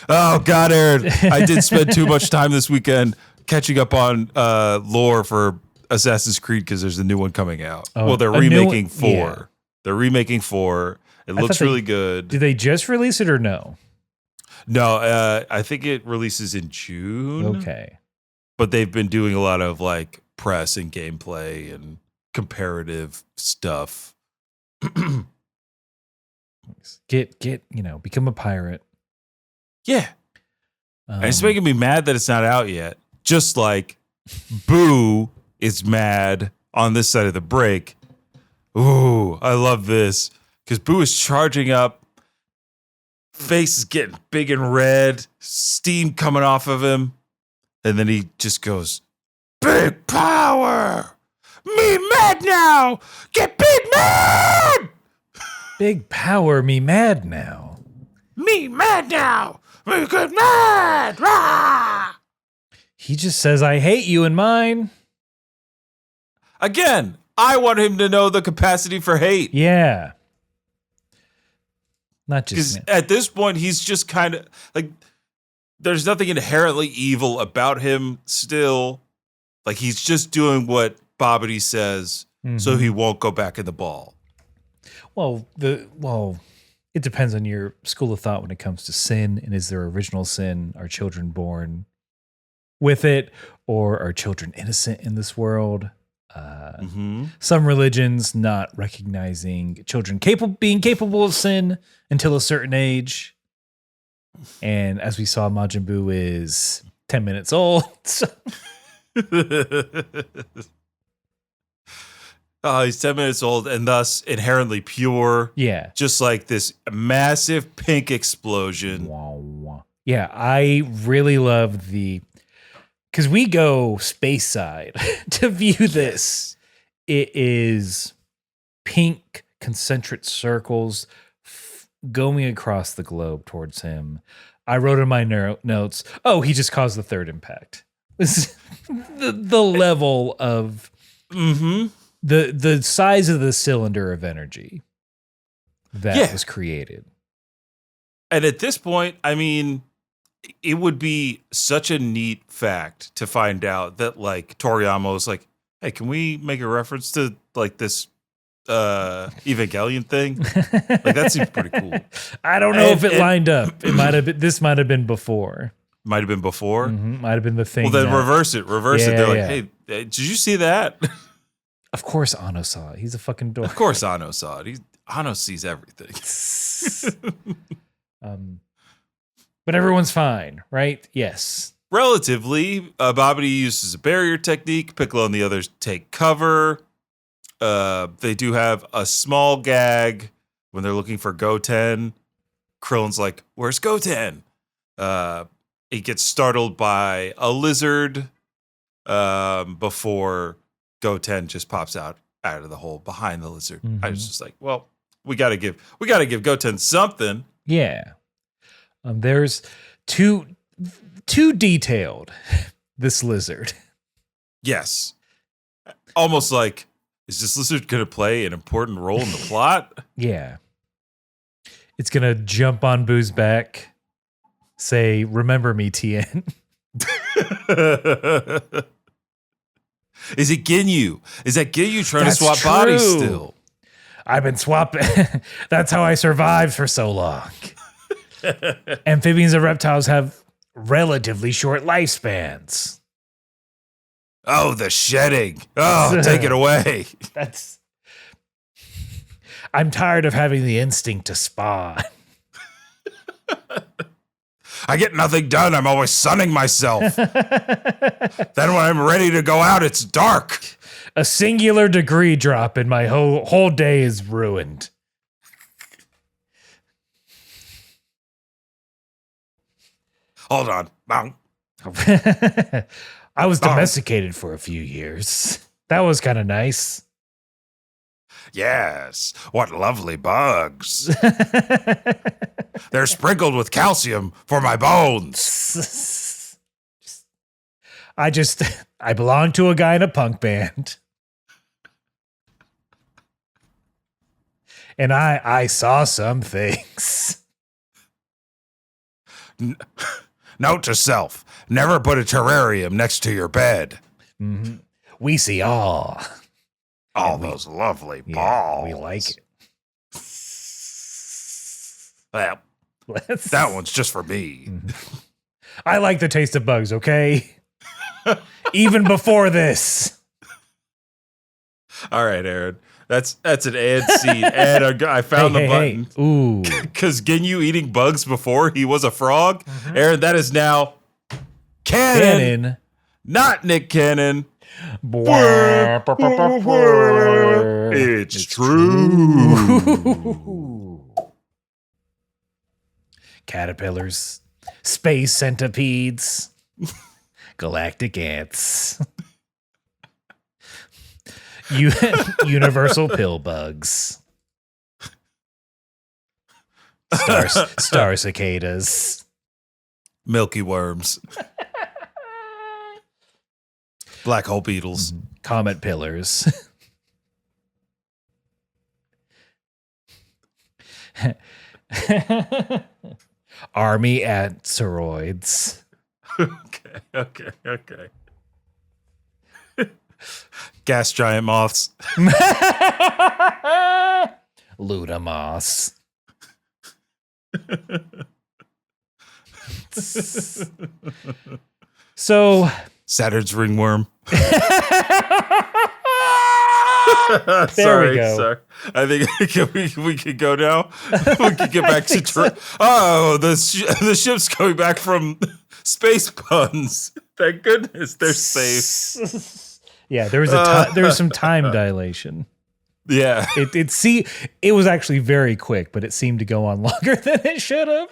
Speaker 2: Oh, God, Aaron. I did spend too much time this weekend catching up on lore for Assassin's Creed because there's a new one coming out.
Speaker 1: Oh,
Speaker 2: Well, they're
Speaker 1: a new
Speaker 2: remaking
Speaker 1: one?
Speaker 2: 4.
Speaker 1: Yeah.
Speaker 2: They're remaking 4. It looks
Speaker 1: thought
Speaker 2: really good.
Speaker 1: Did they just release it or no?
Speaker 2: No, I think it releases in June.
Speaker 1: Okay.
Speaker 2: But they've been doing a lot of like press and gameplay and comparative stuff.
Speaker 1: Get, become a pirate.
Speaker 2: Yeah. And it's
Speaker 1: Um,
Speaker 2: making me mad that it's not out yet. Just like Boo is mad on this side of the break. Ooh, I love this. Because Boo is charging up. Face is getting big and red. Steam coming off of him. And then he just goes, big power. Me mad now. Get big mad.
Speaker 1: Big power, me mad now.
Speaker 2: Me mad now. Me get mad. Rah!
Speaker 1: He just says, I hate you and mine.
Speaker 2: Again, I want him to know the capacity for hate.
Speaker 1: Yeah. Not just
Speaker 2: Because at this point, he's just kind of like, there's nothing inherently evil about him still. Like, he's just doing what Bobbity says so he won't go back in the ball.
Speaker 1: Well, it depends on your school of thought when it comes to sin. And is there original sin? Are children born with it, or are children innocent in this world? Some religions not recognizing children being capable of sin until a certain age. And as we saw, Majin Buu is 10 minutes old. So.
Speaker 2: He's 10 minutes old and thus inherently pure.
Speaker 1: Yeah.
Speaker 2: Just like this massive pink explosion.
Speaker 1: Wah, wah. Yeah, I really love because we go space side to view this. It is pink concentric circles going across the globe towards him. I wrote in my notes, oh, he just caused the third impact. This is the level of the size of the cylinder of energy that was created.
Speaker 2: And at this point, I mean, it would be such a neat fact to find out that like Toriyama's like, hey, can we make a reference to like this Evangelion thing? Like that seems pretty cool.
Speaker 1: I don't know if it lined up. It might have been. This might have been before.
Speaker 2: Might have been before.
Speaker 1: Might have been the thing.
Speaker 2: Well, then reverse it. They're like,
Speaker 1: yeah.
Speaker 2: hey, did you see that?
Speaker 1: Of course, Ano saw it. He's a fucking dork.
Speaker 2: Of course, Ano saw it. Ano sees everything.
Speaker 1: But everyone's fine, right? Yes.
Speaker 2: Relatively, Babidi uses a barrier technique. Piccolo and the others take cover. They do have a small gag when they're looking for Goten. Krillin's like, "Where's Goten?" He gets startled by a lizard before Goten just pops out of the hole behind the lizard. I was just like, well, we gotta give Goten something.
Speaker 1: Yeah. There's too detailed, this lizard.
Speaker 2: Yes. Almost like, is this lizard going to play an important role in the plot?
Speaker 1: Yeah. It's going to jump on Boo's back, say, remember me, Tien.
Speaker 2: Is it Ginyu? Is that Ginyu trying
Speaker 1: That's
Speaker 2: to swap
Speaker 1: true.
Speaker 2: bodies still?
Speaker 1: I've been swapping. That's how I survived for so long. Amphibians and reptiles have relatively short lifespans.
Speaker 2: Oh, the shedding. Oh, take it away.
Speaker 1: I'm tired of having the instinct to spawn.
Speaker 2: I get nothing done. I'm always sunning myself. Then when I'm ready to go out, it's dark.
Speaker 1: A singular degree drop and my whole day is ruined.
Speaker 2: Hold on. Bong.
Speaker 1: I was domesticated for a few years. That was kind of nice.
Speaker 2: Yes. What lovely bugs. They're sprinkled with calcium for my bones.
Speaker 1: I belong to a guy in a punk band. And I saw some things.
Speaker 2: Note to self, never put a terrarium next to your bed.
Speaker 1: Mm-hmm. We see all.
Speaker 2: All those lovely balls.
Speaker 1: We like it.
Speaker 2: Well, that one's just for me.
Speaker 1: Mm-hmm. I like the taste of bugs, okay? Even before this.
Speaker 2: All right, Aaron. That's an ad seed. And I found the button.
Speaker 1: Hey. Ooh.
Speaker 2: Because Ginyu eating bugs before he was a frog? Mm-hmm. Aaron, that is now canon. Not Nick Cannon. It's true.
Speaker 1: Caterpillars, space centipedes, galactic ants, universal pill bugs, star cicadas,
Speaker 2: milky worms, black hole beetles,
Speaker 1: comet pillars. Army asteroids.
Speaker 2: Okay. Gas giant moths.
Speaker 1: Ludamoss. So
Speaker 2: Saturn's ringworm.
Speaker 1: There we go.
Speaker 2: Sorry. I think we could go now. We could get back to the ship's coming back from space puns. Thank goodness they're safe.
Speaker 1: Yeah, there was some time dilation.
Speaker 2: Yeah,
Speaker 1: it was actually very quick, but it seemed to go on longer than it should have.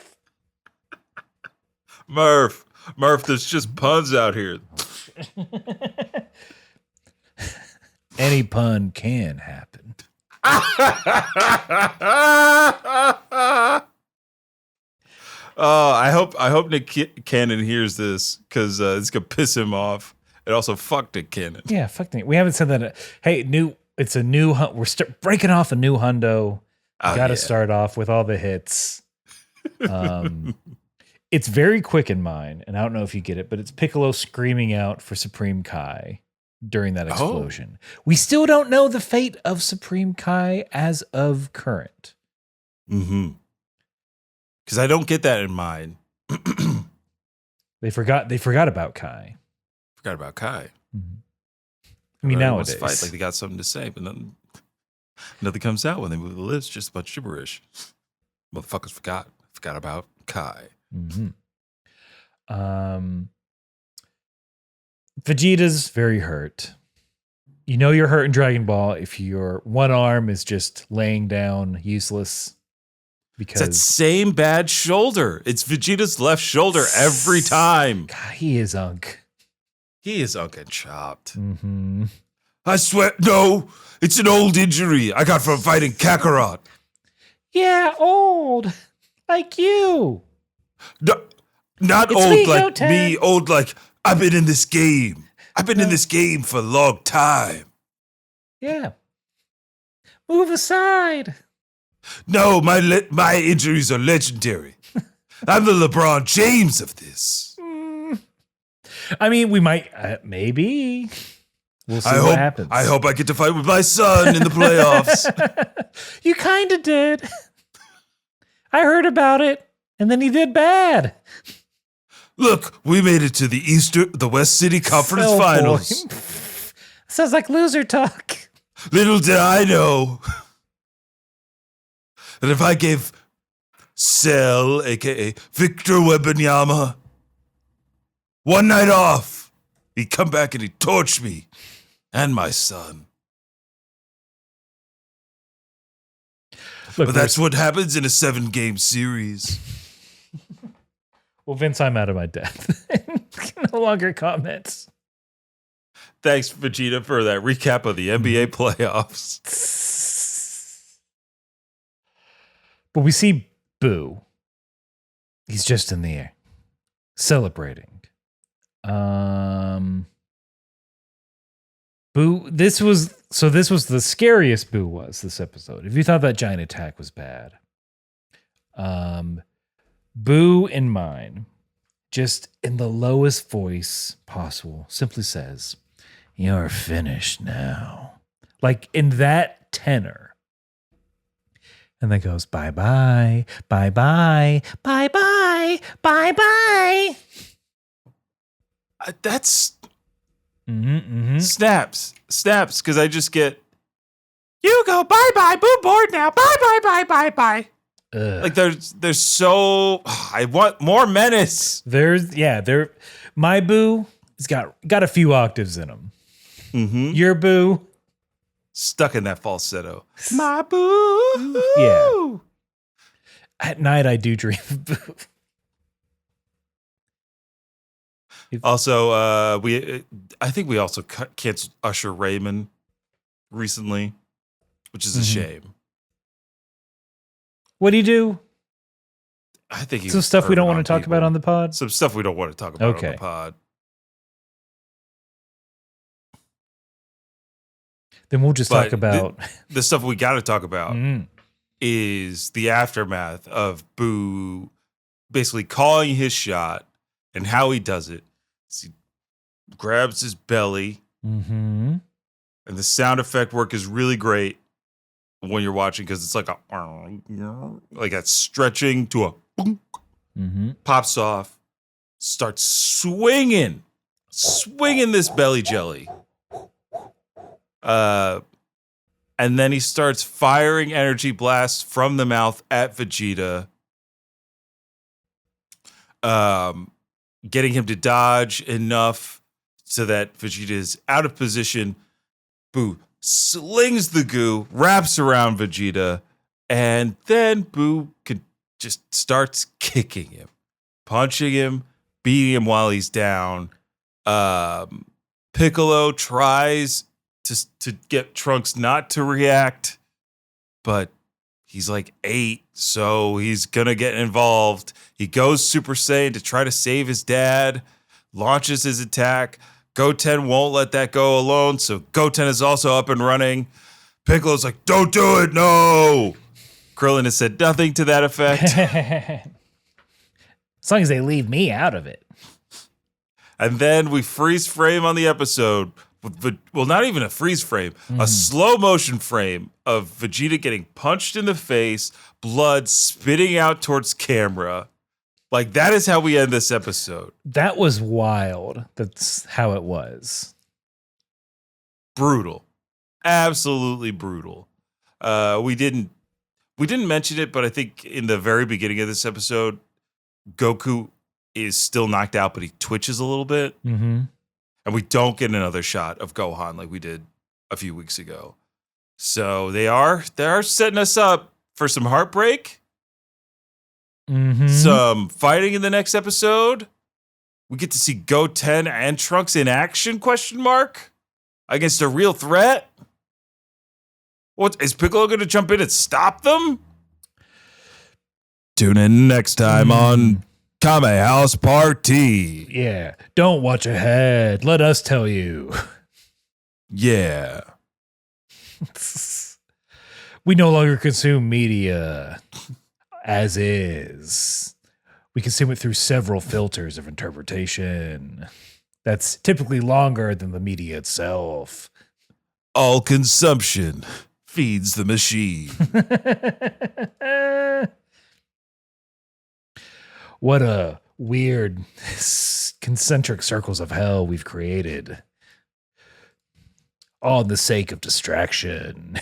Speaker 2: Murph, there's just puns out here.
Speaker 1: Any pun can happen.
Speaker 2: I hope Nick Cannon hears this because it's gonna piss him off. And also, fuck Nick Cannon.
Speaker 1: Yeah, fuck Nick. We haven't said that. Hey, it's a new. We're breaking off a new hundo. Got to start off with all the hits. It's very quick in mine, and I don't know if you get it, but it's Piccolo screaming out for Supreme Kai during that explosion. We still don't know the fate of Supreme Kai as of current.
Speaker 2: Mm-hmm. Because I don't get that in mine.
Speaker 1: They forgot about Kai.
Speaker 2: Forgot about Kai.
Speaker 1: Mm-hmm. I mean,
Speaker 2: Everybody
Speaker 1: nowadays.
Speaker 2: wants to fight like they got something to say, but nothing comes out when they move the lips, just a bunch of gibberish. Motherfuckers forgot about Kai.
Speaker 1: Mm-hmm. Vegeta's very hurt. You know you're hurt in Dragon Ball if your one arm is just laying down useless.
Speaker 2: It's that
Speaker 1: Because
Speaker 2: same bad shoulder. It's Vegeta's left shoulder every time.
Speaker 1: God, he is unk.
Speaker 2: He is unkin chopped.
Speaker 1: Mm-hmm.
Speaker 2: I swear, no, it's an old injury I got from fighting Kakarot.
Speaker 1: Yeah, old. Like you.
Speaker 2: No, not
Speaker 1: It's
Speaker 2: old
Speaker 1: me,
Speaker 2: like
Speaker 1: Goten.
Speaker 2: me, old like I've been in this game. I've been in this game for a long time.
Speaker 1: Yeah. Move aside.
Speaker 2: No, my injuries are legendary. I'm the LeBron James of this.
Speaker 1: I mean, we might, maybe. We'll see what happens.
Speaker 2: I hope I get to fight with my son in the playoffs.
Speaker 1: You kind of did. I heard about it, and then he did bad.
Speaker 2: Look, we made it to the West City Conference
Speaker 1: Oh, boy.
Speaker 2: Finals.
Speaker 1: Sounds like loser talk.
Speaker 2: Little did I know that if I gave Cell, aka Victor Wembanyama, one night off, he'd come back and he'd torch me and my son.
Speaker 1: Look,
Speaker 2: But that's what happens in a 7-game series.
Speaker 1: well, Vince, I'm out of my depth. No longer comments.
Speaker 2: Thanks, Vegeta, for that recap of the NBA playoffs.
Speaker 1: But we see Boo. He's just in the air, celebrating. Boo. This was the scariest Boo was this episode. If you thought that giant attack was bad, Boo in mine, just in the lowest voice possible, simply says, "You're finished now." Like in that tenor. And then goes, bye-bye, bye-bye, bye-bye, bye-bye.
Speaker 2: That's
Speaker 1: Mm-hmm.
Speaker 2: snaps, because I just get, you go, bye-bye, Boo board now, bye-bye, bye-bye. Like there's so, I want more menace.
Speaker 1: My Boo has got a few octaves in him.
Speaker 2: Mm-hmm.
Speaker 1: Your Boo,
Speaker 2: Stuck in that falsetto. My Boo.
Speaker 1: Yeah. At night I do dream of Boo.
Speaker 2: Also, I think we also canceled Usher Raymond recently, which is a shame.
Speaker 1: What do you do?
Speaker 2: I think
Speaker 1: Some stuff we don't want to talk about on the pod?
Speaker 2: Some stuff we don't want to talk about on the pod.
Speaker 1: Then we'll just
Speaker 2: But
Speaker 1: talk about
Speaker 2: the stuff we got to talk about is the aftermath of Boo basically calling his shot and how he does it. He grabs his belly, and the sound effect work is really great when you're watching because it's like that stretching to a boom, pops off, starts swinging this belly jelly. And then he starts firing energy blasts from the mouth at Vegeta, getting him to dodge enough so that Vegeta is out of position. Boo slings the goo, wraps around Vegeta, and then Boo just starts kicking him, punching him, beating him while he's down. Piccolo tries to get Trunks not to react, but he's like 8, so he's gonna get involved. He goes Super Saiyan to try to save his dad, launches his attack. Goten won't let that go alone, so Goten is also up and running. Piccolo's like, don't do it, no! Krillin has said nothing to that effect.
Speaker 1: As long as they leave me out of it.
Speaker 2: And then we freeze frame on the episode. Well, not even a freeze frame, a slow motion frame of Vegeta getting punched in the face, blood spitting out towards camera. Like, that is how we end this episode.
Speaker 1: That was wild. That's how it was.
Speaker 2: Brutal. Absolutely brutal. We didn't mention it, but I think in the very beginning of this episode, Goku is still knocked out, but he twitches a little bit.
Speaker 1: Mm-hmm.
Speaker 2: And we don't get another shot of Gohan like we did a few weeks ago. So they are setting us up for some heartbreak, some fighting in the next episode. We get to see Goten and Trunks in action, ? Against a real threat. What is Piccolo going to jump in and stop them? Tune in next time on Kame House Party.
Speaker 1: Yeah. Don't watch ahead. Let us tell you.
Speaker 2: Yeah.
Speaker 1: We no longer consume media as is. We consume it through several filters of interpretation. That's typically longer than the media itself.
Speaker 2: All consumption feeds the machine.
Speaker 1: What a weird concentric circles of hell we've created. All in the sake of distraction.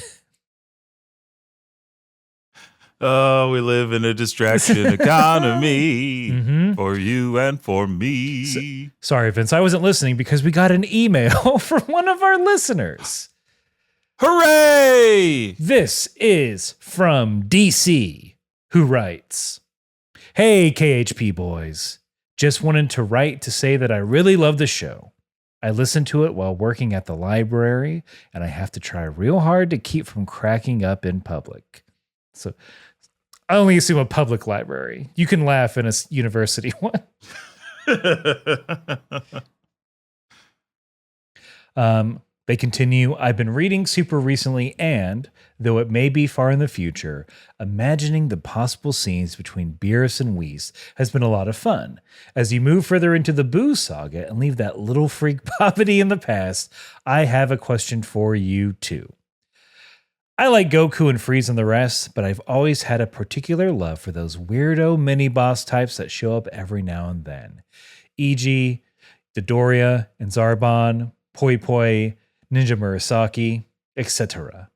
Speaker 2: Oh, we live in a distraction economy for you and for me.
Speaker 1: Sorry, Vince, I wasn't listening because we got an email from one of our listeners.
Speaker 2: Hooray!
Speaker 1: This is from DC, who writes, "Hey, KHP boys. Just wanted to write to say that I really love the show. I listen to it while working at the library, and I have to try real hard to keep from cracking up in public." So I only assume a public library. You can laugh in a university one. They continue, "I've been reading super recently and, though it may be far in the future, imagining the possible scenes between Beerus and Whis has been a lot of fun. As you move further into the Boo saga and leave that little freak poverty in the past, I have a question for you too. I like Goku and Frieza and the rest, but I've always had a particular love for those weirdo mini-boss types that show up every now and then. E.g., Dodoria and Zarbon, Poi Poi, Ninja Murasaki, etc.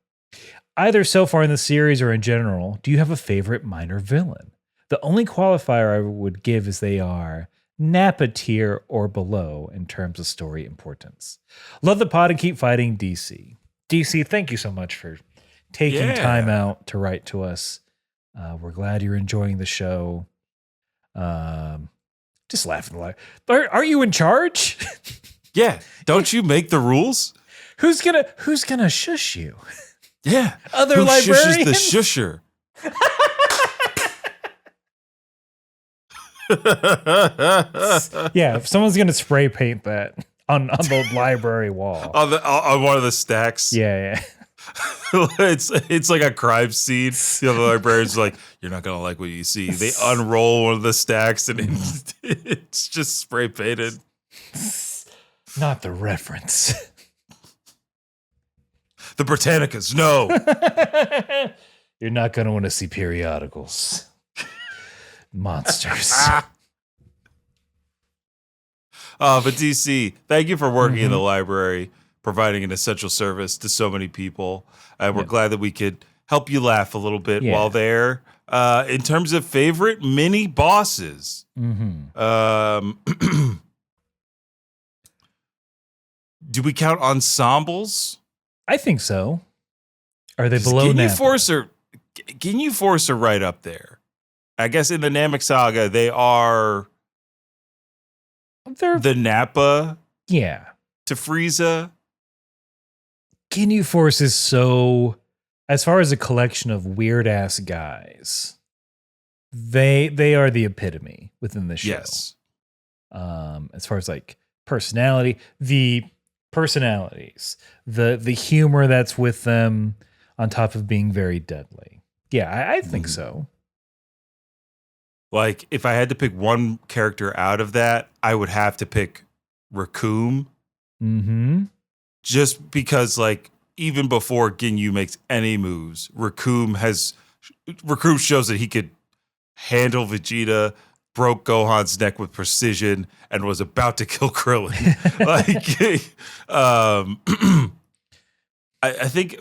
Speaker 1: Either so far in the series or in general, do you have a favorite minor villain? The only qualifier I would give is they are Nappa tier or below in terms of story importance. Love the pod and keep fighting, DC." DC, thank you so much for taking time out to write to us. We're glad you're enjoying the show. Just laughing loud. Are you in charge?
Speaker 2: Yeah. Don't you make the rules?
Speaker 1: Who's gonna shush you?
Speaker 2: Yeah.
Speaker 1: Other
Speaker 2: Who
Speaker 1: librarians?
Speaker 2: shushes the shusher?
Speaker 1: Yeah, if someone's gonna spray paint that on the library wall.
Speaker 2: on one of the stacks.
Speaker 1: Yeah.
Speaker 2: It's like a crime scene. The other librarian's like, "You're not gonna like what you see." They unroll one of the stacks and it's just spray painted.
Speaker 1: Not the reference.
Speaker 2: The Britannicas, no.
Speaker 1: You're not gonna want to see periodicals. Monsters.
Speaker 2: But DC, thank you for working in the library, providing an essential service to so many people. And we're glad that we could help you laugh a little bit while there. In terms of favorite mini bosses, do we count ensembles?
Speaker 1: I think so. Are they below
Speaker 2: Ginyu
Speaker 1: Nappa?
Speaker 2: Force are right up there. I guess in the Namek Saga, they are
Speaker 1: They're
Speaker 2: the Nappa
Speaker 1: yeah.
Speaker 2: to Frieza.
Speaker 1: Ginyu Force is so, as far as a collection of weird ass guys, they are the epitome within the show.
Speaker 2: Yes.
Speaker 1: As far as like personality, the personalities, the humor that's with them, on top of being very deadly. Yeah, I think so.
Speaker 2: Like, if I had to pick one character out of that, I would have to pick Raccoon.
Speaker 1: Mm-hmm.
Speaker 2: Just because, like, even before Ginyu makes any moves, Raccoon shows that he could handle Vegeta, broke Gohan's neck with precision, and was about to kill Krillin. I think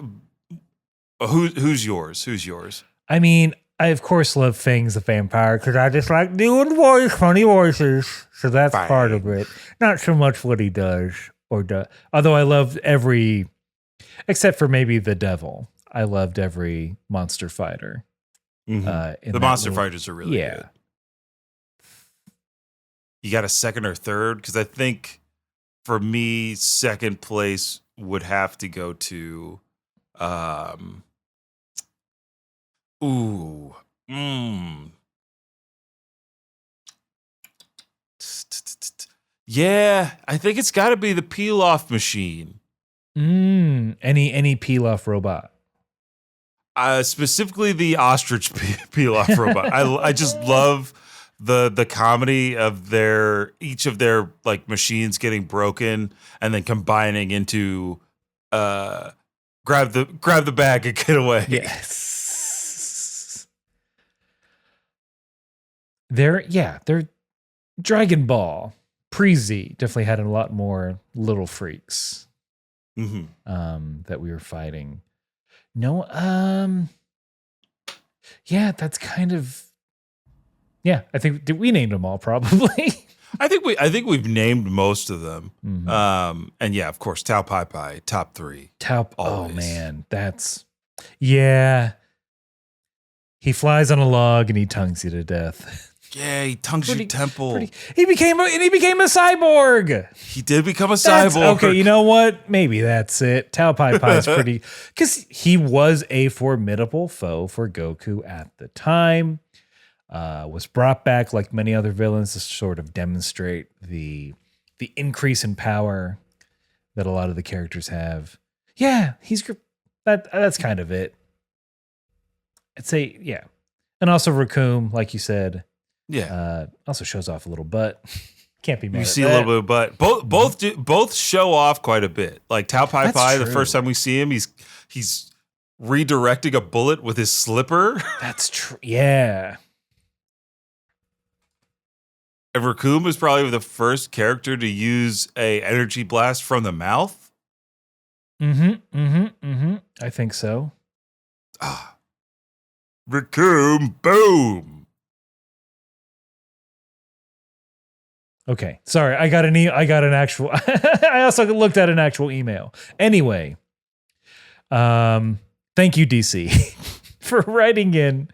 Speaker 2: who's yours?
Speaker 1: I mean, I of course love Fangs the Vampire because I just like doing funny voices. So that's part of it. Not so much what he does although I loved except for maybe the Devil. I loved every monster fighter.
Speaker 2: Mm-hmm. The monster fighters are really good. You got a second or third? Because I think for me, second place would have to go to Yeah, I think it's got to be the peel-off machine.
Speaker 1: Any peel-off robot?
Speaker 2: Specifically the ostrich peel-off robot. I just love the comedy of each of their like machines getting broken and then combining into grab the bag and get away.
Speaker 1: Yes. They're Dragon Ball. Pre-Z definitely had a lot more little freaks that we were fighting. No, that's kind of, I think we named them all probably.
Speaker 2: I think we've named most of them. And yeah, of course, Tao Pai Pai, top 3.
Speaker 1: Oh man, he flies on a log and he tongues you to death.
Speaker 2: Yeah, he tongues your temple.
Speaker 1: He became a cyborg.
Speaker 2: He did become a cyborg.
Speaker 1: Okay, you know what? Maybe that's it. Tao Pai Pai is pretty, because he was a formidable foe for Goku at the time. Was brought back like many other villains to sort of demonstrate the increase in power that a lot of the characters have. Yeah, that's kind of it. I'd say, yeah. And also Raccoon, like you said.
Speaker 2: Yeah.
Speaker 1: Also shows off a little butt. Can't be mad.
Speaker 2: You see a little bit of butt. Both show off quite a bit. Like Tao Pai Pai, the first time we see him, he's redirecting a bullet with his slipper.
Speaker 1: That's true. Yeah.
Speaker 2: And Raccoon was probably the first character to use a energy blast from the mouth.
Speaker 1: I think so.
Speaker 2: Raccoon, boom.
Speaker 1: Okay, sorry. I got an actual. I also looked at an actual email. Anyway, thank you, DC, for writing in.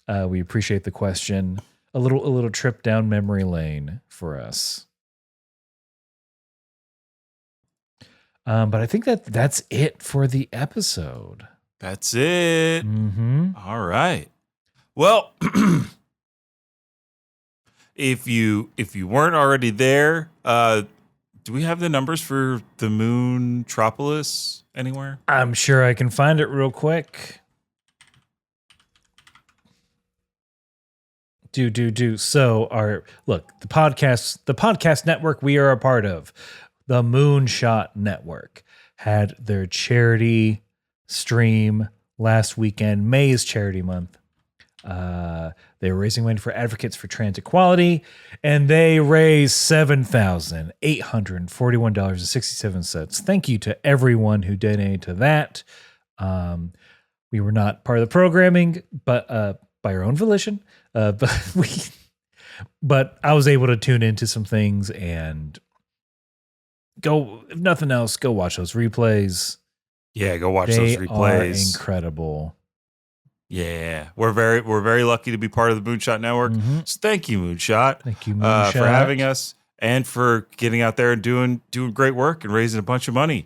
Speaker 1: We appreciate the question. A little trip down memory lane for us. But I think that's it for the episode.
Speaker 2: That's it. All right. Well. If you weren't already there, do we have the numbers for the Moontropolis anywhere?
Speaker 1: I'm sure I can find it real quick. Do. So the podcast network we are a part of, the Moonshot Network, had their charity stream last weekend. May is charity month. They were raising money for Advocates for Trans Equality, and they raised $7,841.67. Thank you to everyone who donated to that. We were not part of the programming, but by our own volition. But I was able to tune into some things and if nothing else, go watch those replays.
Speaker 2: Yeah, go watch those replays.
Speaker 1: They are incredible.
Speaker 2: Yeah, we're very lucky to be part of the Moonshot Network. So thank you, Moonshot.
Speaker 1: Thank you, Moonshot,
Speaker 2: for having us and for getting out there and doing great work and raising a bunch of money.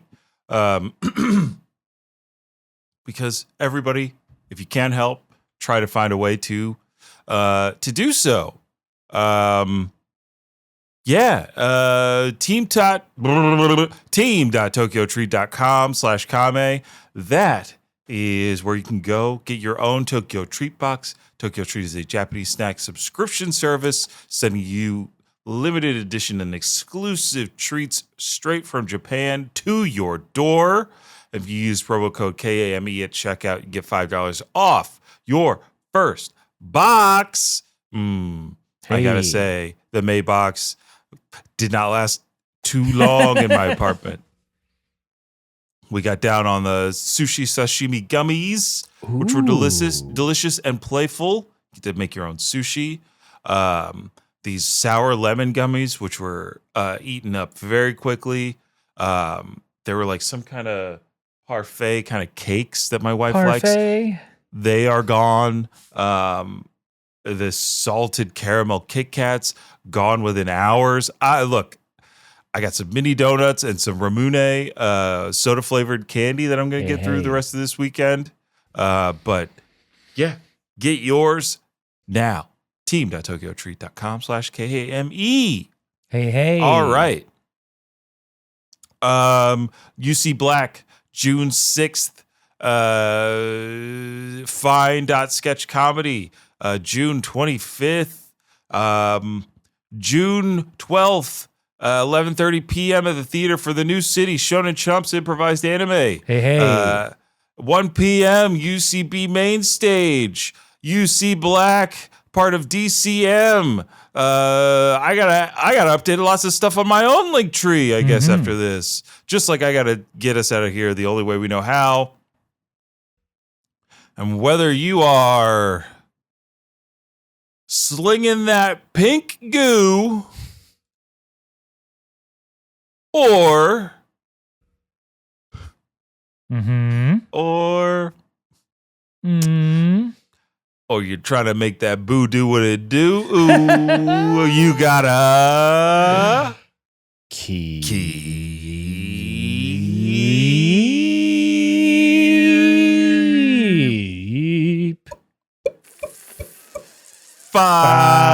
Speaker 2: Because everybody, if you can help, try to find a way to do so. Team.tokyotreat.com/Kame. That is where you can go get your own Tokyo Treat box. Tokyo Treat is a Japanese snack subscription service sending you limited edition and exclusive treats straight from Japan to your door. If you use promo code KAME at checkout, you get $5 off your first box. I gotta say, the May box did not last too long in my apartment. We got down on the sushi sashimi gummies, which were delicious and playful. You did make your own sushi. These sour lemon gummies, which were eaten up very quickly. They were like some kind of parfait kind of cakes that my wife likes. They are gone. The salted caramel Kit Kats gone within hours. I got some mini donuts and some Ramune soda flavored candy that I'm going to get through the rest of this weekend. But yeah, get yours now. team.tokyotreat.com/KAME.
Speaker 1: Hey.
Speaker 2: All right. UC Black, June 6th. Fine.sketch comedy. June 25th. June 12th. 11:30 p.m. at the theater for the New City Shonen Chumps improvised anime. 1 p.m. UCB main stage. UC Black, part of DCM. I gotta update lots of stuff on my own link tree, I guess, after this. Just like I gotta get us out of here the only way we know how. And whether you are slinging that pink goo or you're trying to make that boo do what it do. Ooh, you gotta keep fighting.